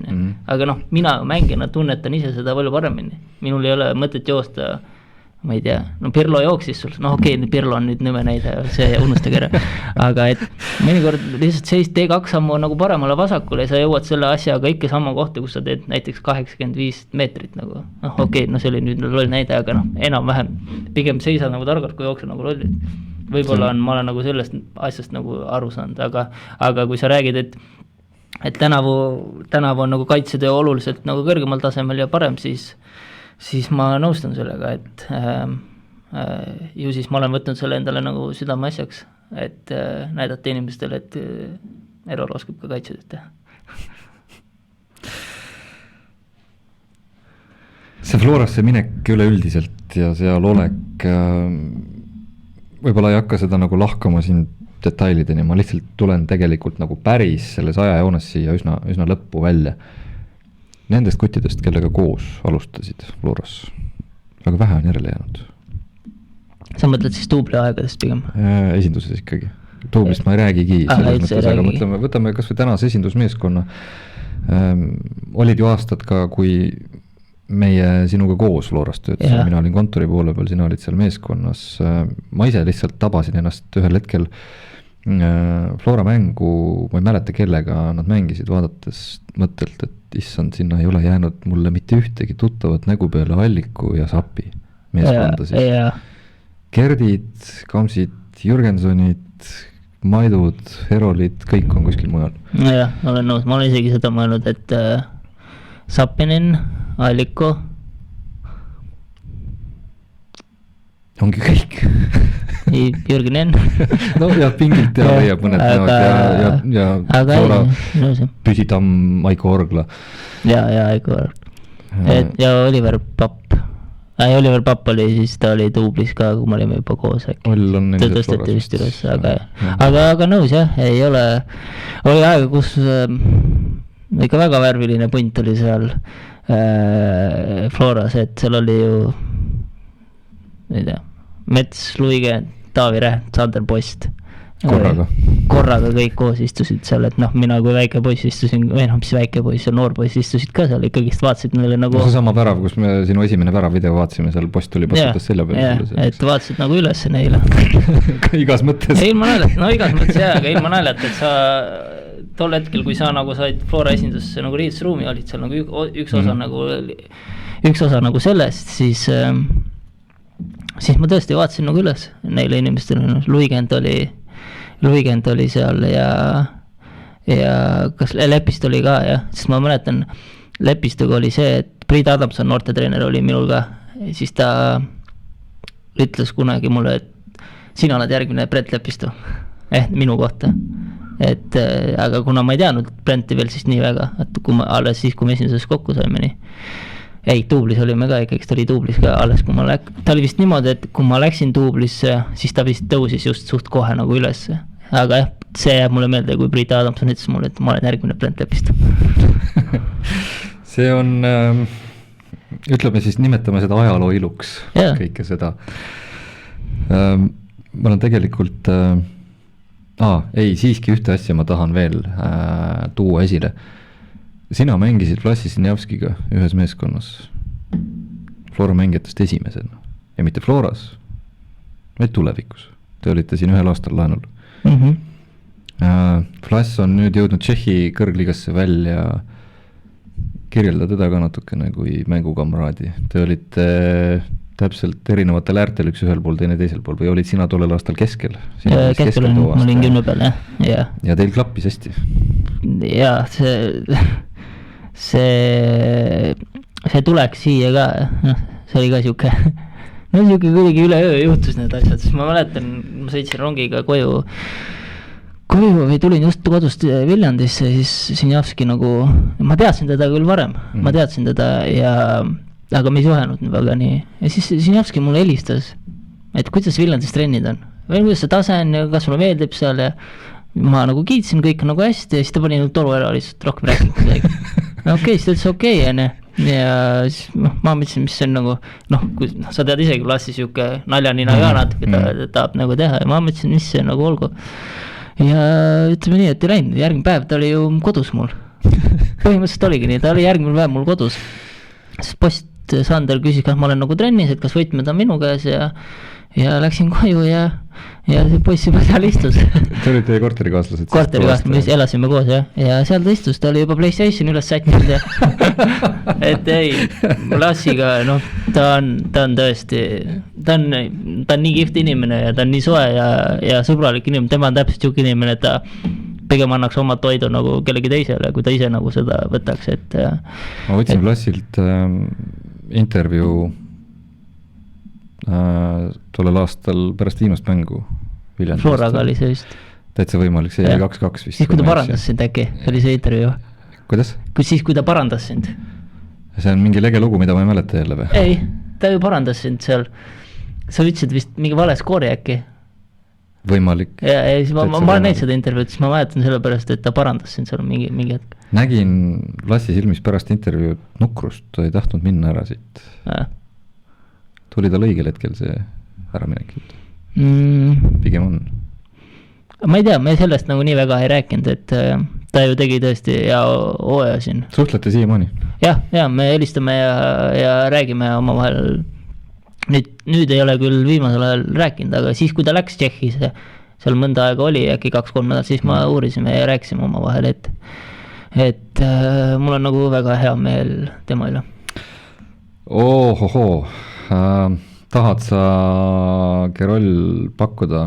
Speaker 2: Aga noh, mina mängina tunnetan ise seda palju paremini. Minul ei ole mõtet joosta, ma ei tea, no Pirlo jooksis sul, noh okei, Pirlo on nüüd nõme näide, see unustage ära. Aga et mõnikord lihtsalt sellist T2 sammu on nagu paremale vasakule ja sa jõuad selle asjaga ikka sama kohta, kus sa teed näiteks 85 meetrit nagu. Noh okei, no see oli nüüd loll näide, aga noh, enam-vähem pigem seisa nagu targalt, kui jookse nagu lollid. Võib-olla ma olen nagu sellest asjast nagu aru saanud, aga kui sa räägid, et tänavu on nagu kaitsetöö oluliselt nagu kõrgemal tasemel ja parem, siis ma nõustun sellega, et ju siis ma olen võtnud selle endale nagu südame asjaks, et näidata inimestele, et Erol oskab ka kaitsetööd teha.
Speaker 1: See Florasse minek üleüldiselt ja seal olek, võib-olla ei hakka seda nagu lahkama siin detailideni, ma lihtsalt tulen tegelikult nagu päris selles ajajoones siia üsna lõppu välja. Nendest kuttidest, kellega koos alustasid Floras, väga vähe on järele jäänud.
Speaker 2: Sa mõtled siis duubli aegadest pigem?
Speaker 1: Esinduses ikkagi. Duublist ma ei räägigi selles mõttes, aga võtame kas või tänase esindusmeeskonna. Olid ju aastad ka, kui meie sinuga koos Floras töötasin, mina olin kontori poole peal, sina olid seal meeskonnas. Ma ise lihtsalt tabasin ennast ühel hetkel Flora mängu, ma ei mäleta kellega nad mängisid, vaadates mõttelt, et issand, sinna ei ole jäänud mulle mitte ühtegi tuttavat nägu peale Alliku ja Sapi meeskondasid. Gerdid, Kamsid, Jürgensonid, Maidud, Herolid, kõik on kuskil mujal.
Speaker 2: Jah, olen nõus, ma olen isegi seda mõelnud, et Sapinen, Alliku
Speaker 1: ongi kõik.
Speaker 2: Jürgen Enn.
Speaker 1: No ja pingilt ja leiab mõned näod ja Flora Püsitamm, Aiko Orgla.
Speaker 2: Ja Aiko Orgla. Ja Oliver Papp. Oliver Papp oli siis, ta oli duublis ka, kui me olime juba koos äkki. Ta tõsteti vist üles, aga nõus jah, ei ole, oli aega, kus ikka väga värviline punt oli seal Floras, et seal oli ju ei tea, Mets, Luige, Taavi Räht, Sander Post, korraga kõik koos istusid seal, et noh, mina kui väike poiss istusin, või noh, mis väike poiss, noor poiss istusid ka seal, ikkagist vaatasid neile nagu
Speaker 1: see sama värav, kus me sinu esimene värav video vaatasime, seal post tuli pastutas selja peale.
Speaker 2: Et vaatasid nagu üles neile.
Speaker 1: Igas mõttes.
Speaker 2: Ilma naljata, no igas mõttes jah, aga ilma naljata, et sa tol hetkel, kui sa nagu said Flora esindusse nagu riidusruumi, olid seal nagu üks osa nagu sellest, siis ma tõesti vaatasin nagu üles neile inimestele, Luigend oli seal ja kas Lepist oli ka, jah, sest ma mäletan, Lepistuga oli see, et Priit Adamson, noortetreener, oli minul ka, siis ta ütles kunagi mulle, et sina oled järgmine Brent Lepistu, minu kohta. Et aga kuna ma ei teadnud Brenti veel siis nii väga, et alles siis, kui me esinduses kokku saime nii. Ei, duublis olime ka, ikkagi ta oli duublis ka alles, kui ma ta oli vist niimoodi, et kui ma läksin duublisse, siis ta vist tõusis just suht kohe nagu üles. Aga jah, see jääb mulle meelde, kui Priit Adamson ütles mulle, et ma olen järgmine Brent Lepist.
Speaker 1: See on, ütleme siis, nimetame seda ajaloo iluks, kõike seda. Ma olen tegelikult, siiski ühte asja ma tahan veel tuua esile. Sina mängisid Vlassi Sinjavskiga ühes meeskonnas Flora mängijatest esimesena ja mitte Floras, vaid tulevikus. Te olite siin ühel aastal laenul. Vlass on nüüd jõudnud Tšehhi kõrgligasse välja. Kirjelda teda ka natukene kui mängukamraadi. Te olite täpselt erinevatel äärtel, üks ühel pool, teine teisel pool, või olid sina tollel aastal keskel?
Speaker 2: Keskel ma olin 10 peal, jah.
Speaker 1: Ja teil klappis hästi?
Speaker 2: Jaa, see tuleks siia ka, see oli ka siuke, kuidagi üle öö juhtus need asjad, sest ma mäletan, ma sõitsin rongiga koju või tulin just kodust Viljandisse, siis Sinjavski nagu, ma teadsin teda küll varem, aga me ei suhenud väga nii. Ja siis Sinjavski mulle helistas, et kuidas Viljandis trennid on. Või kuidas see tase on ja kas mulle meeldib seal ja ma nagu kiitsin kõik nagu hästi ja siis ta pani toru ära lihtsalt rohkem rääkinud midagi. Okei, siis ta ütles okei, ja siis ma mõtlesin, mis see on nagu, kui sa tead isegi Vlassi siuke naljanina ka natuke tahab nagu teha ja ma mõtlesin, mis see nagu olgu. Ja ütleme nii, et ei läinud, järgmine päev ta oli ju kodus mul. Põhimõtteliselt oligi nii, ta oli järgmine päev mul kodus. Siis post Sander küsis, kas ma olen nagu trennis, et kas võtmed on minu käes ja läksin koju ja see poiss juba seal istus.
Speaker 1: Te olid teie korterikaaslased?
Speaker 2: Korterikaaslased, me elasime koos, ja seal ta istus, ta oli juba PlayStation üles sättinud ja et ei, Vlassiga, ta on tõesti, ta on nii kihvt inimene ja ta on nii soe ja sõbralik inimene, tema on täpselt siuke inimene, et ta pigem annaks oma toidu nagu kellegi teisele, kui ta ise nagu seda võtaks, et
Speaker 1: ma võtsin Vlassilt intervjuu tollel aastal pärast viimast mängu Viljandist.
Speaker 2: Floraga oli see vist.
Speaker 1: Täitsa võimalik, see oli 2-2 vist.
Speaker 2: Siis kui ta parandas sind äkki, oli see intervjuu.
Speaker 1: Kuidas?
Speaker 2: Siis kui ta parandas sind.
Speaker 1: See on mingi lege lugu, mida ma ei mäleta jälle või?
Speaker 2: Ei, ta ju parandas sind seal. Sa ütlesid vist mingi vale skoori äkki.
Speaker 1: Võimalik.
Speaker 2: Ja siis ma olen näinud seda intervjuud, siis ma mäletan selle pärast, et ta parandas sind seal mingi hetk.
Speaker 1: Nägin Vlassi silmis pärast intervjuud nukrust, ta ei tahtnud minna ära siit. Tuli tal õigel hetkel see ära minek? Pigem on.
Speaker 2: Ma ei tea, me sellest nagu nii väga ei rääkinud, et ta ju tegi tõesti hea hooaja siin.
Speaker 1: Suhtlete siiamaani?
Speaker 2: Ja, me helistame ja räägime omavahel. Nüüd ei ole küll viimasel ajal rääkinud, aga siis, kui ta läks Tšehhis, seal mõnda aega oli, äkki 2-3 nädalat, siis ma uurisime ja rääkisime omavahel, et mul on nagu väga hea meel tema üle.
Speaker 1: Ohohoo, tahad sa, Keroll, pakkuda,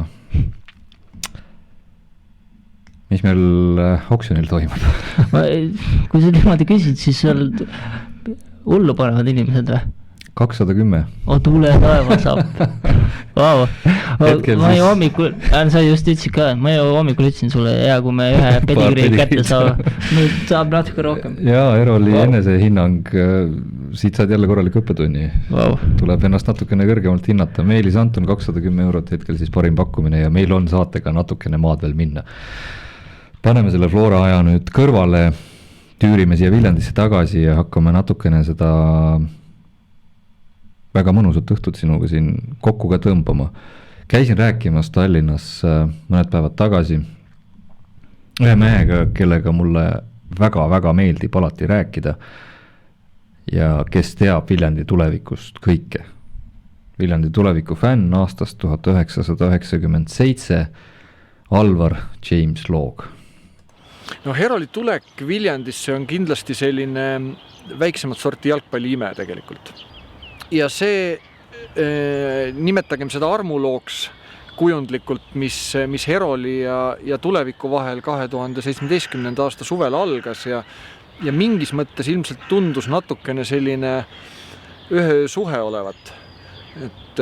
Speaker 1: mis meil oksjonil toimub?
Speaker 2: Kui sa niimoodi küsid, siis seal hullu panevad inimesed või?
Speaker 1: 210.
Speaker 2: Tule taeva saab. Vau. Ma ju hommikul, sa just ütlesid ka, ma ju hommikul ütlesin sulle, kui me ühe pedigrii kätte nüüd saab natuke rohkem.
Speaker 1: Jaa, Eroli enesehinnang, siit saad jälle korralik õppetunni. Tuleb ennast natukene kõrgemalt hinnata. Meelis Anton 210 eurot hetkel siis parim pakkumine ja meil on saatega natukene maad veel minna. Paneme selle Flora aja nüüd kõrvale, tüürime siia Viljandisse tagasi ja hakkame natukene seda väga mõnusat õhtut sinuga siin kokku ka tõmbama. käisin rääkimas Tallinnas mõned päevad tagasi ühe mehega, kellega mulle väga-väga meeldib alati rääkida ja kes teab Viljandi tulevikust kõike. Viljandi tuleviku fänn aastast 1997, Alvar James Loog.
Speaker 6: No Heroli tulek Viljandisse on kindlasti selline väiksemat sorti jalgpalliime tegelikult. Ja see, nimetagem seda armulooks kujundlikult, mis Heroli ja tuleviku vahel 2017. aasta suvel algas ja mingis mõttes ilmselt tundus natukene selline ühe suhe olevat. Et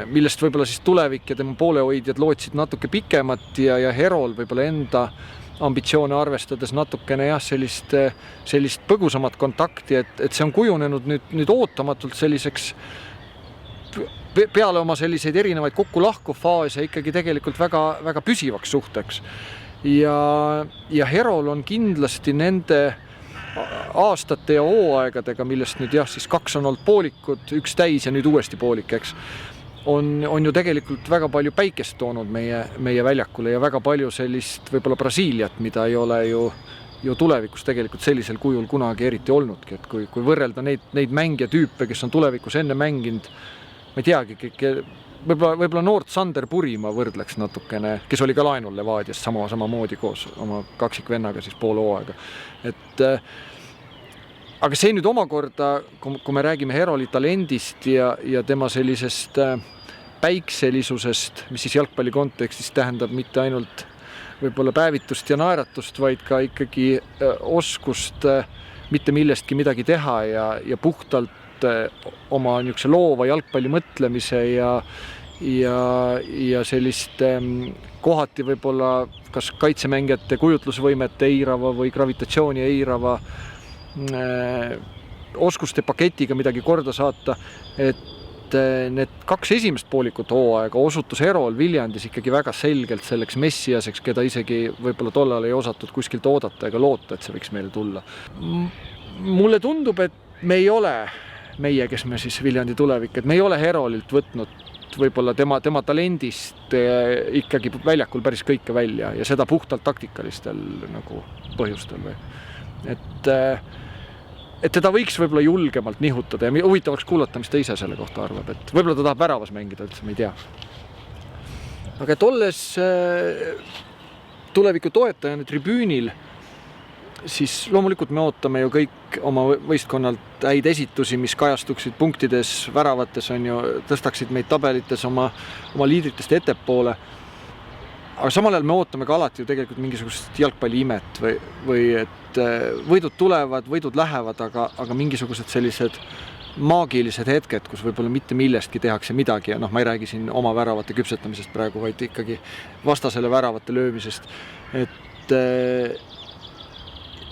Speaker 6: millest võib-olla siis tulevik ja tema poolehoidjad lootsid natuke pikemat ja Herol võib-olla enda ambitsioone arvestades natukene sellist põgusamat kontakti, et see on kujunenud nüüd ootamatult selliseks peale oma selliseid erinevaid kokku-lahku faase ikkagi tegelikult väga, väga püsivaks suhteks. Ja Herol on kindlasti nende aastate ja hooaegadega, millest nüüd siis 2 on olnud poolikud, 1 täis ja nüüd uuesti poolik, eks, on ju tegelikult väga palju päikest toonud meie väljakule ja väga palju sellist võib-olla Brasiiliat, mida ei ole ju tulevikus tegelikult sellisel kujul kunagi eriti olnudki, et kui võrrelda neid mängijatüüpe, kes on tulevikus enne mänginud, ma ei teagi, võib-olla noort Sander Puri ma võrdleks natukene, kes oli ka laenul Levadias samamoodi koos oma kaksikvennaga siis pool hooaega. Aga see nüüd omakorda, kui me räägime Heroli talendist ja tema sellisest päikselisusest, mis siis jalgpalli kontekstis tähendab mitte ainult võib-olla päevitust ja naeratust, vaid ka ikkagi oskust mitte millestki midagi teha ja puhtalt oma niisuguse loova jalgpalli mõtlemise ja sellist kohati võib-olla kas kaitsemängijate kujutlusvõimet eirava või gravitatsiooni eirava oskuste paketiga midagi korda saata, et need 2 esimest poolikut hooaega osutus Herol Viljandis ikkagi väga selgelt selleks messiaseks, keda isegi võib-olla tollal ei osatud kuskilt oodata ega loota, et see võiks meile tulla. Mulle tundub, et me ei ole meie, kes me siis Viljandi tulevik, et me ei ole Herolilt võtnud võib-olla tema talendist ikkagi väljakul päris kõike välja ja seda puhtalt taktikalistel nagu põhjustel või. Et teda võiks võib-olla julgemalt nihutada ja huvitavaks kuulata, mis ta ise selle kohta arvab, et võib-olla ta tahab väravas mängida, üldse me ei tea. Aga et olles tuleviku toetajana tribüünil, siis loomulikult me ootame ju kõik oma võistkonnalt häid esitusi, mis kajastuksid punktides, väravates on ju, tõstaksid meid tabelites oma liidritest ettepoole. Aga samal ajal me ootame ka alati ju tegelikult mingisugust jalgpalliimet või et võidud tulevad, võidud lähevad, aga mingisugused sellised maagilised hetked, kus võib-olla mitte millestki tehakse midagi ja ma ei räägi siin oma väravate küpsetamisest praegu, vaid ikkagi vastasele väravate löömisest.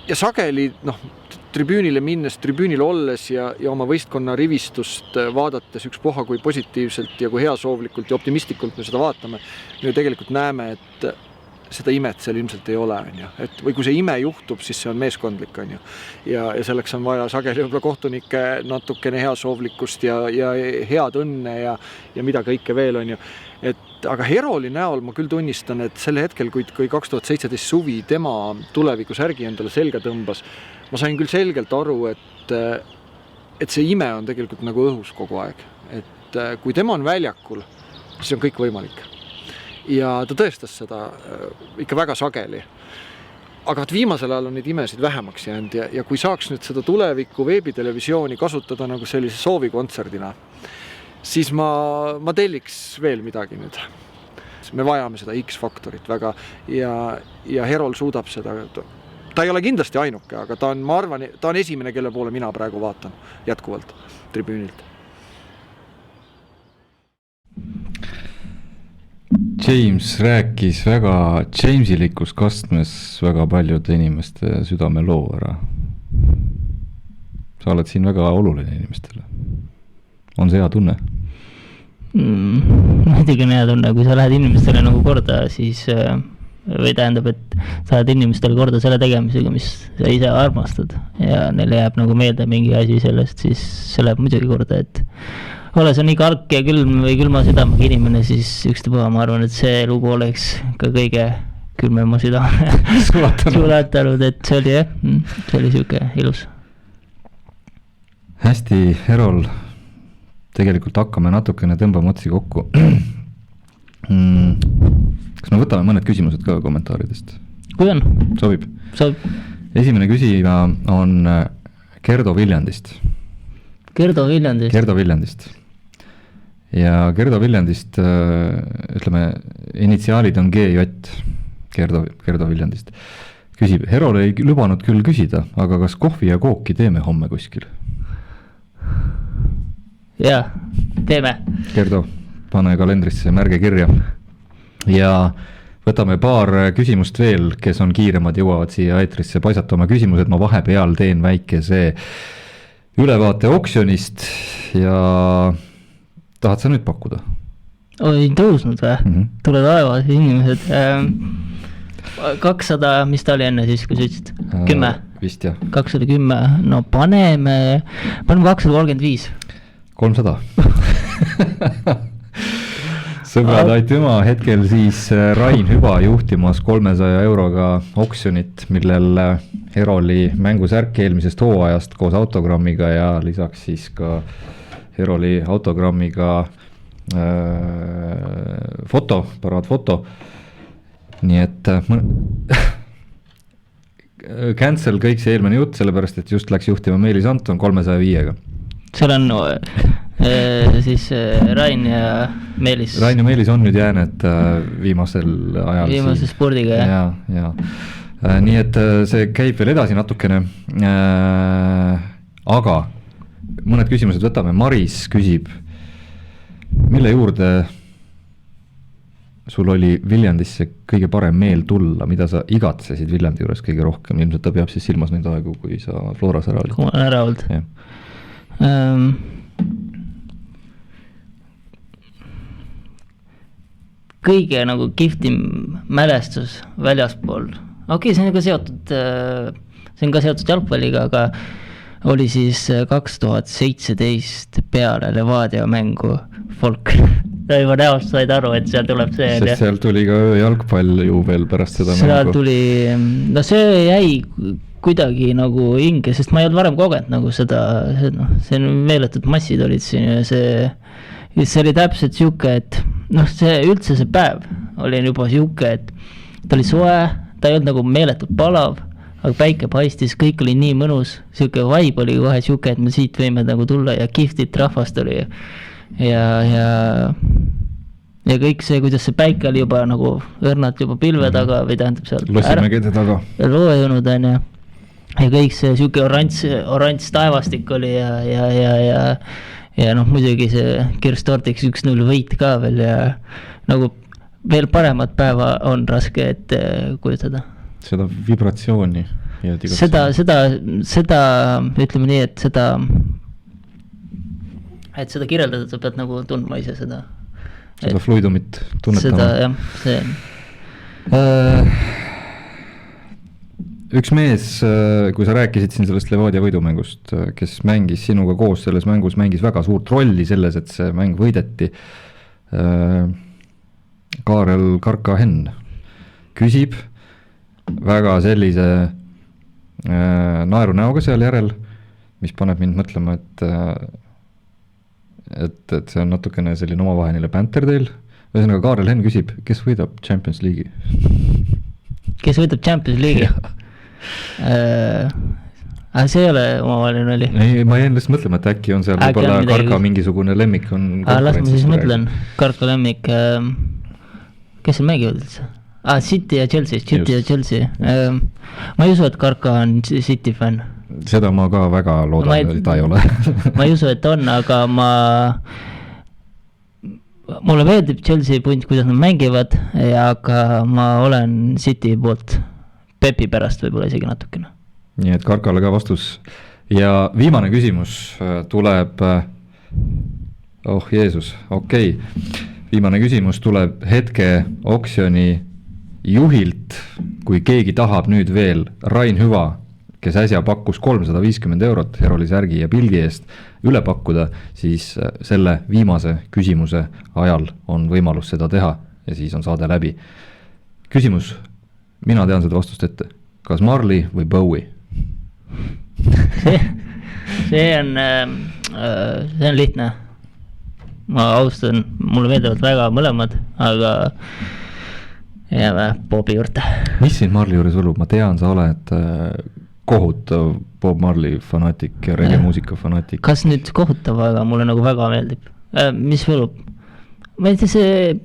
Speaker 6: Ja sageli tribüünile minnes, tribüünil olles ja oma võistkonna rivistust vaadates ükspuha kui positiivselt ja kui heasoovlikult ja optimistlikult me seda vaatame, me ju tegelikult näeme, et seda imet seal ilmselt ei ole, või kui see ime juhtub, siis see on meeskondlik, ja selleks on vaja sageli võib-olla kohtunike natukene heasoovlikkust ja head õnne ja mida kõike veel on ju. Aga Heroli näol ma küll tunnistan, et sel hetkel, kui 2017 suvi tema tuleviku särgi endale selga tõmbas, ma sain küll selgelt aru, et see ime on tegelikult nagu õhus kogu aeg. Et kui tema on väljakul, siis on kõik võimalik. Ja ta tõestas seda ikka väga sageli. Aga viimasel ajal on neid imesid vähemaks jäänud ja kui saaks nüüd seda tuleviku veebitelevisiooni kasutada nagu sellise soovikontserdina, siis ma telliks veel midagi nüüd. Me vajame seda X-faktorit väga ja Herol suudab seda. Ta ei ole kindlasti ainuke, aga ma arvan, ta on esimene, kelle poole mina praegu vaatan jätkuvalt tribüünilt.
Speaker 1: James rääkis väga Jamesilikus kastmes väga paljude inimeste südame loo ära. Sa oled siin väga oluline inimestele. On see hea tunne?
Speaker 2: Muidugi on hea tunne, kui sa lähed inimestele nagu korda, siis või tähendab, et sa lähed inimestele korda selle tegemisega, mis sa ise armastad ja neile jääb nagu meelde mingi asi sellest, siis see läheb muidugi korda, et olles on nii kark ja külm või külma südamega inimene, siis ükstapuha, ma arvan, et see lugu oleks ka kõige külmema südame sulatanud, et see oli jah, see oli siuke ilus.
Speaker 1: Hästi, Erol, tegelikult hakkame natukene tõmbama otsi kokku. Kas me võtame mõned küsimused ka kommentaaridest?
Speaker 2: Kui on?
Speaker 1: Sobib?
Speaker 2: Sobib.
Speaker 1: Esimene küsija on Gerdo Viljandist.
Speaker 2: Gerdo Viljandist. Ja Gerdo Viljandist, ütleme, initsiaalid on GJ, Gerdo Viljandist. Küsib, Herol ei lubanud küll küsida, aga kas kohvi ja kooki teeme homme kuskil? Jaa, teeme.
Speaker 1: Gerdo, pane kalendrisse märge kirja. Ja võtame paar küsimust veel, kes on kiiremad, jõuavad siia eetrisse paisata oma küsimused. Ma vahepeal teen väikese ülevaate oksjonist ja tahad sa nüüd pakkuda?
Speaker 2: Oi, tõusnud või? Tule taevas inimesed. 200, mis ta oli enne siis, kui sa ütlesid? 10?
Speaker 1: Vist jah.
Speaker 2: 210, no paneme 235.
Speaker 1: 300. Sõbrad, aitüma, hetkel siis Rain Hüba juhtimas 300 euroga oksjonit, millel Heroli mängusärk eelmisest hooajast koos autogrammiga ja lisaks siis ka Heroli autogrammiga foto, paraadfoto. Nii et cancel kõik see eelmine jutt, sellepärast et just läks juhtima Meelis Anton 305-ga.
Speaker 2: Seal on siis Rain ja Meelis.
Speaker 1: Rain ja Meelis on nüüd jäänud viimasel ajal.
Speaker 2: Viimase spordiga, jah.
Speaker 1: Ja. Nii et see käib veel edasi natukene. Aga mõned küsimused võtame. Maris küsib, mille juurde sul oli Viljandisse kõige parem meel tulla, mida sa igatsesid Viljandi juures kõige rohkem? Ilmselt ta peab siis silmas neid aegu, kui sa Floras ära olid.
Speaker 2: Kui ma ära olnud. Kõige nagu kihvtim mälestus väljaspool. Okei, see on ka seotud jalgpalliga, aga oli siis 2017 peale Levadia mängu Folk. Juba näost said aru, et seal tuleb see.
Speaker 1: Sest seal tuli ka jalgpall ju veel pärast seda
Speaker 2: mängu. Seal tuli, no see jäi kuidagi nagu hinge, sest ma ei olnud varem kogenud nagu seda, see meeletud massid olid siin ja see oli täpselt siuke, et see üldse see päev oli juba siuke, et ta oli soe, ta ei olnud nagu meeletult palav, aga päike paistis, kõik oli nii mõnus, siuke vibe oli kohe siuke, et me siit võime nagu tulla ja kihvtit rahvast oli ja kõik see, kuidas see päike oli juba nagu õrnalt juba pilve taga või tähendab seal
Speaker 1: Lossimägede taga
Speaker 2: loojunud on ja kõik see siuke oranž taevastik oli ja muidugi see Kirstortiks 1-0 võit ka veel ja nagu veel paremat päeva on raske ette kujutada.
Speaker 1: Seda vibratsiooni.
Speaker 2: Seda, ütleme nii, et seda kirjeldada, sa pead nagu tundma ise seda.
Speaker 1: Seda fluidumit tunnetama.
Speaker 2: Seda, jah, see.
Speaker 1: Üks mees, kui sa rääkisid siin sellest Levadia võidumängust, kes mängis sinuga koos selles mängus, mängis väga suurt rolli selles, et see mäng võideti. Kaarel Karka-Henn küsib väga sellise naeru näoga seal järel, mis paneb mind mõtlema, et see on natukene selline omavaheline banter teil. Ühesõnaga Kaarel Henn küsib, kes võidab Champions League'i?
Speaker 2: Kes võidab Champions League'i? Aga see ei ole omavaheline oli?
Speaker 1: Ei, ma jäin lihtsalt mõtlema, et äkki on seal võib-olla Karka mingisugune lemmik on.
Speaker 2: Las ma siis mõtlen, Karka lemmik, kes seal mängivad üldse? City ja Chelsea. Ma ei usu, et Karka on City fan.
Speaker 1: Seda ma ka väga loodan, et ta ei ole.
Speaker 2: Ma ei usu, et on, aga mulle meeldib Chelsea punt, kuidas nad mängivad, aga ma olen City poolt Pepi pärast võib-olla isegi natukene.
Speaker 1: Nii et Karkale ka vastus. Ja viimane küsimus tuleb, Jeesus, okei. Viimane küsimus tuleb hetke oksjoni juhilt, kui keegi tahab nüüd veel Rain Hüva kes äsja pakkus 350 eurot Heroli särgi ja pildi eest üle pakkuda, siis selle viimase küsimuse ajal on võimalus seda teha ja siis on saade läbi. Küsimus, mina tean seda vastust ette. Kas Marley või Bowie?
Speaker 2: see on lihtne. Ma austan, mulle meeldivad väga mõlemad, aga jääme Bobi juurde.
Speaker 1: Mis siin Marley juures võlub? Ma tean, sa oled kohutav Bob Marley fanaatik ja reggae muusika fanaatik.
Speaker 2: Kas nüüd kohutav, aga mulle nagu väga meeldib. Mis võlub? Ma ei tea, see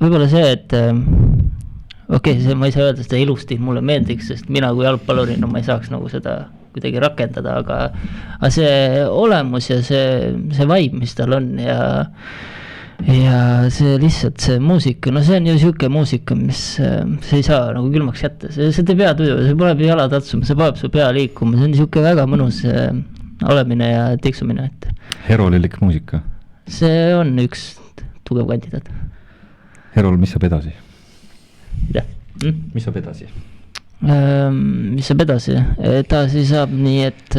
Speaker 2: võib-olla see, et see, ma ei saa öelda seda ilusti, mulle meeldiks, sest mina kui jalgpallurina ma ei saaks nagu seda kuidagi rakendada, aga see olemus ja see vibe, mis tal on ja see lihtsalt see muusika, no see on ju siuke muusika, mis see ei saa nagu külmaks jätta, see teeb hea tuju, see paneb jala tatsuma, see paneb su pea liikuma, see on siuke väga mõnus olemine ja tiksumine.
Speaker 1: Herolilik muusika.
Speaker 2: See on üks tugev kandidaat.
Speaker 1: Herol, mis saab edasi?
Speaker 2: Mis
Speaker 1: saab edasi?
Speaker 2: Mis saab edasi? Edasi saab nii, et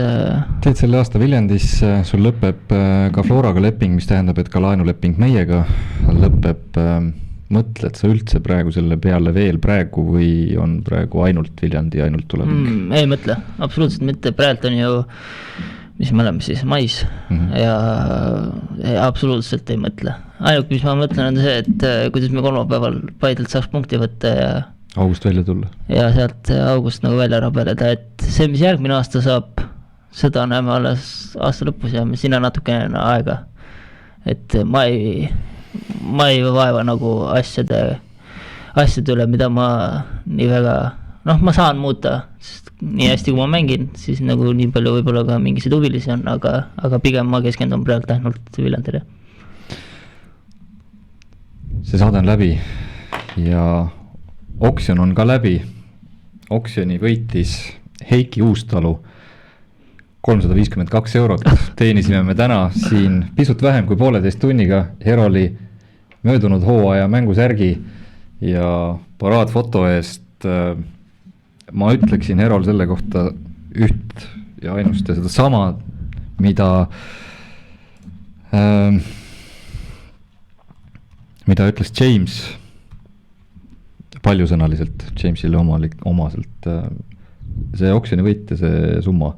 Speaker 1: teed selle aasta Viljandis, sul lõpeb ka Floraga leping, mis tähendab, et ka laenuleping meiega lõpeb. Mõtled sa üldse praegu selle peale veel praegu või on praegu ainult Viljandi, ainult tulevik?
Speaker 2: Ei mõtle, absoluutselt mitte, praegu on ju mis me oleme siis mais ja absoluutselt ei mõtle. Ainult mis ma mõtlen on see, et kuidas me kolmapäeval Paidelt saaks punkti võtta ja
Speaker 1: august välja tulla. Ja
Speaker 2: sealt august nagu välja rabeleda, et see, mis järgmine aasta saab, seda näeme alles aasta lõpus ja sinna natukene aega. Et ma ei vaeva nagu asjade üle, mida ma nii väga, ma saan muuta, sest nii hästi kui ma mängin, siis nagu nii palju võib-olla ka mingiseid huvilisi on, aga pigem ma keskendun praegu ainult Viljandile.
Speaker 1: See saade on läbi ja oksjon on ka läbi. Oksjoni võitis Heiki Uustalu 352 eurot. Teenisime me täna siin pisut vähem kui 1,5 tunniga Heroli möödunud hooaja mängusärgi ja paraadfoto eest. Ma ütleksin Herol selle kohta üht ja ainust ja seda sama, mida ütles James paljusõnaliselt, Jamesile omaselt. See oksjoni võit ja see summa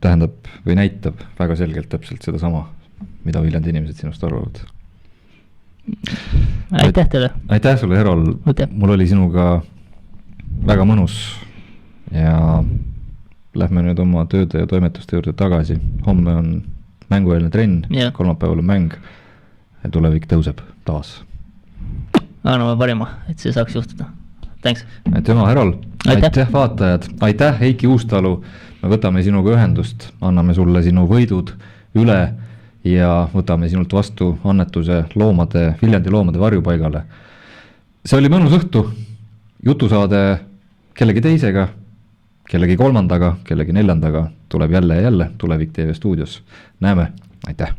Speaker 1: tähendab või näitab väga selgelt täpselt seda sama, mida Viljandi inimesed sinust arvavad.
Speaker 2: Aitäh teile!
Speaker 1: Aitäh sulle, Herol! Mul oli sinuga väga mõnus ja lähme nüüd oma tööde ja toimetuste juurde tagasi. Homme on mängueelne trenn, kolmapäeval on mäng ja tulevik tõuseb taas.
Speaker 2: Anname parima, et see saaks juhtuda. Thanks.
Speaker 1: Aitüma, Herol. Aitäh vaatajad. Aitäh, Heiki Uustalu. Me võtame sinuga ühendust, anname sulle sinu võidud üle ja võtame sinult vastu annetuse Viljandi loomade varjupaigale. See oli mõnus õhtu. Jutusaade kellegi teisega, kellegi kolmandaga, kellegi neljandaga tuleb jälle ja jälle Tulevik TV stuudios. Näeme, aitäh!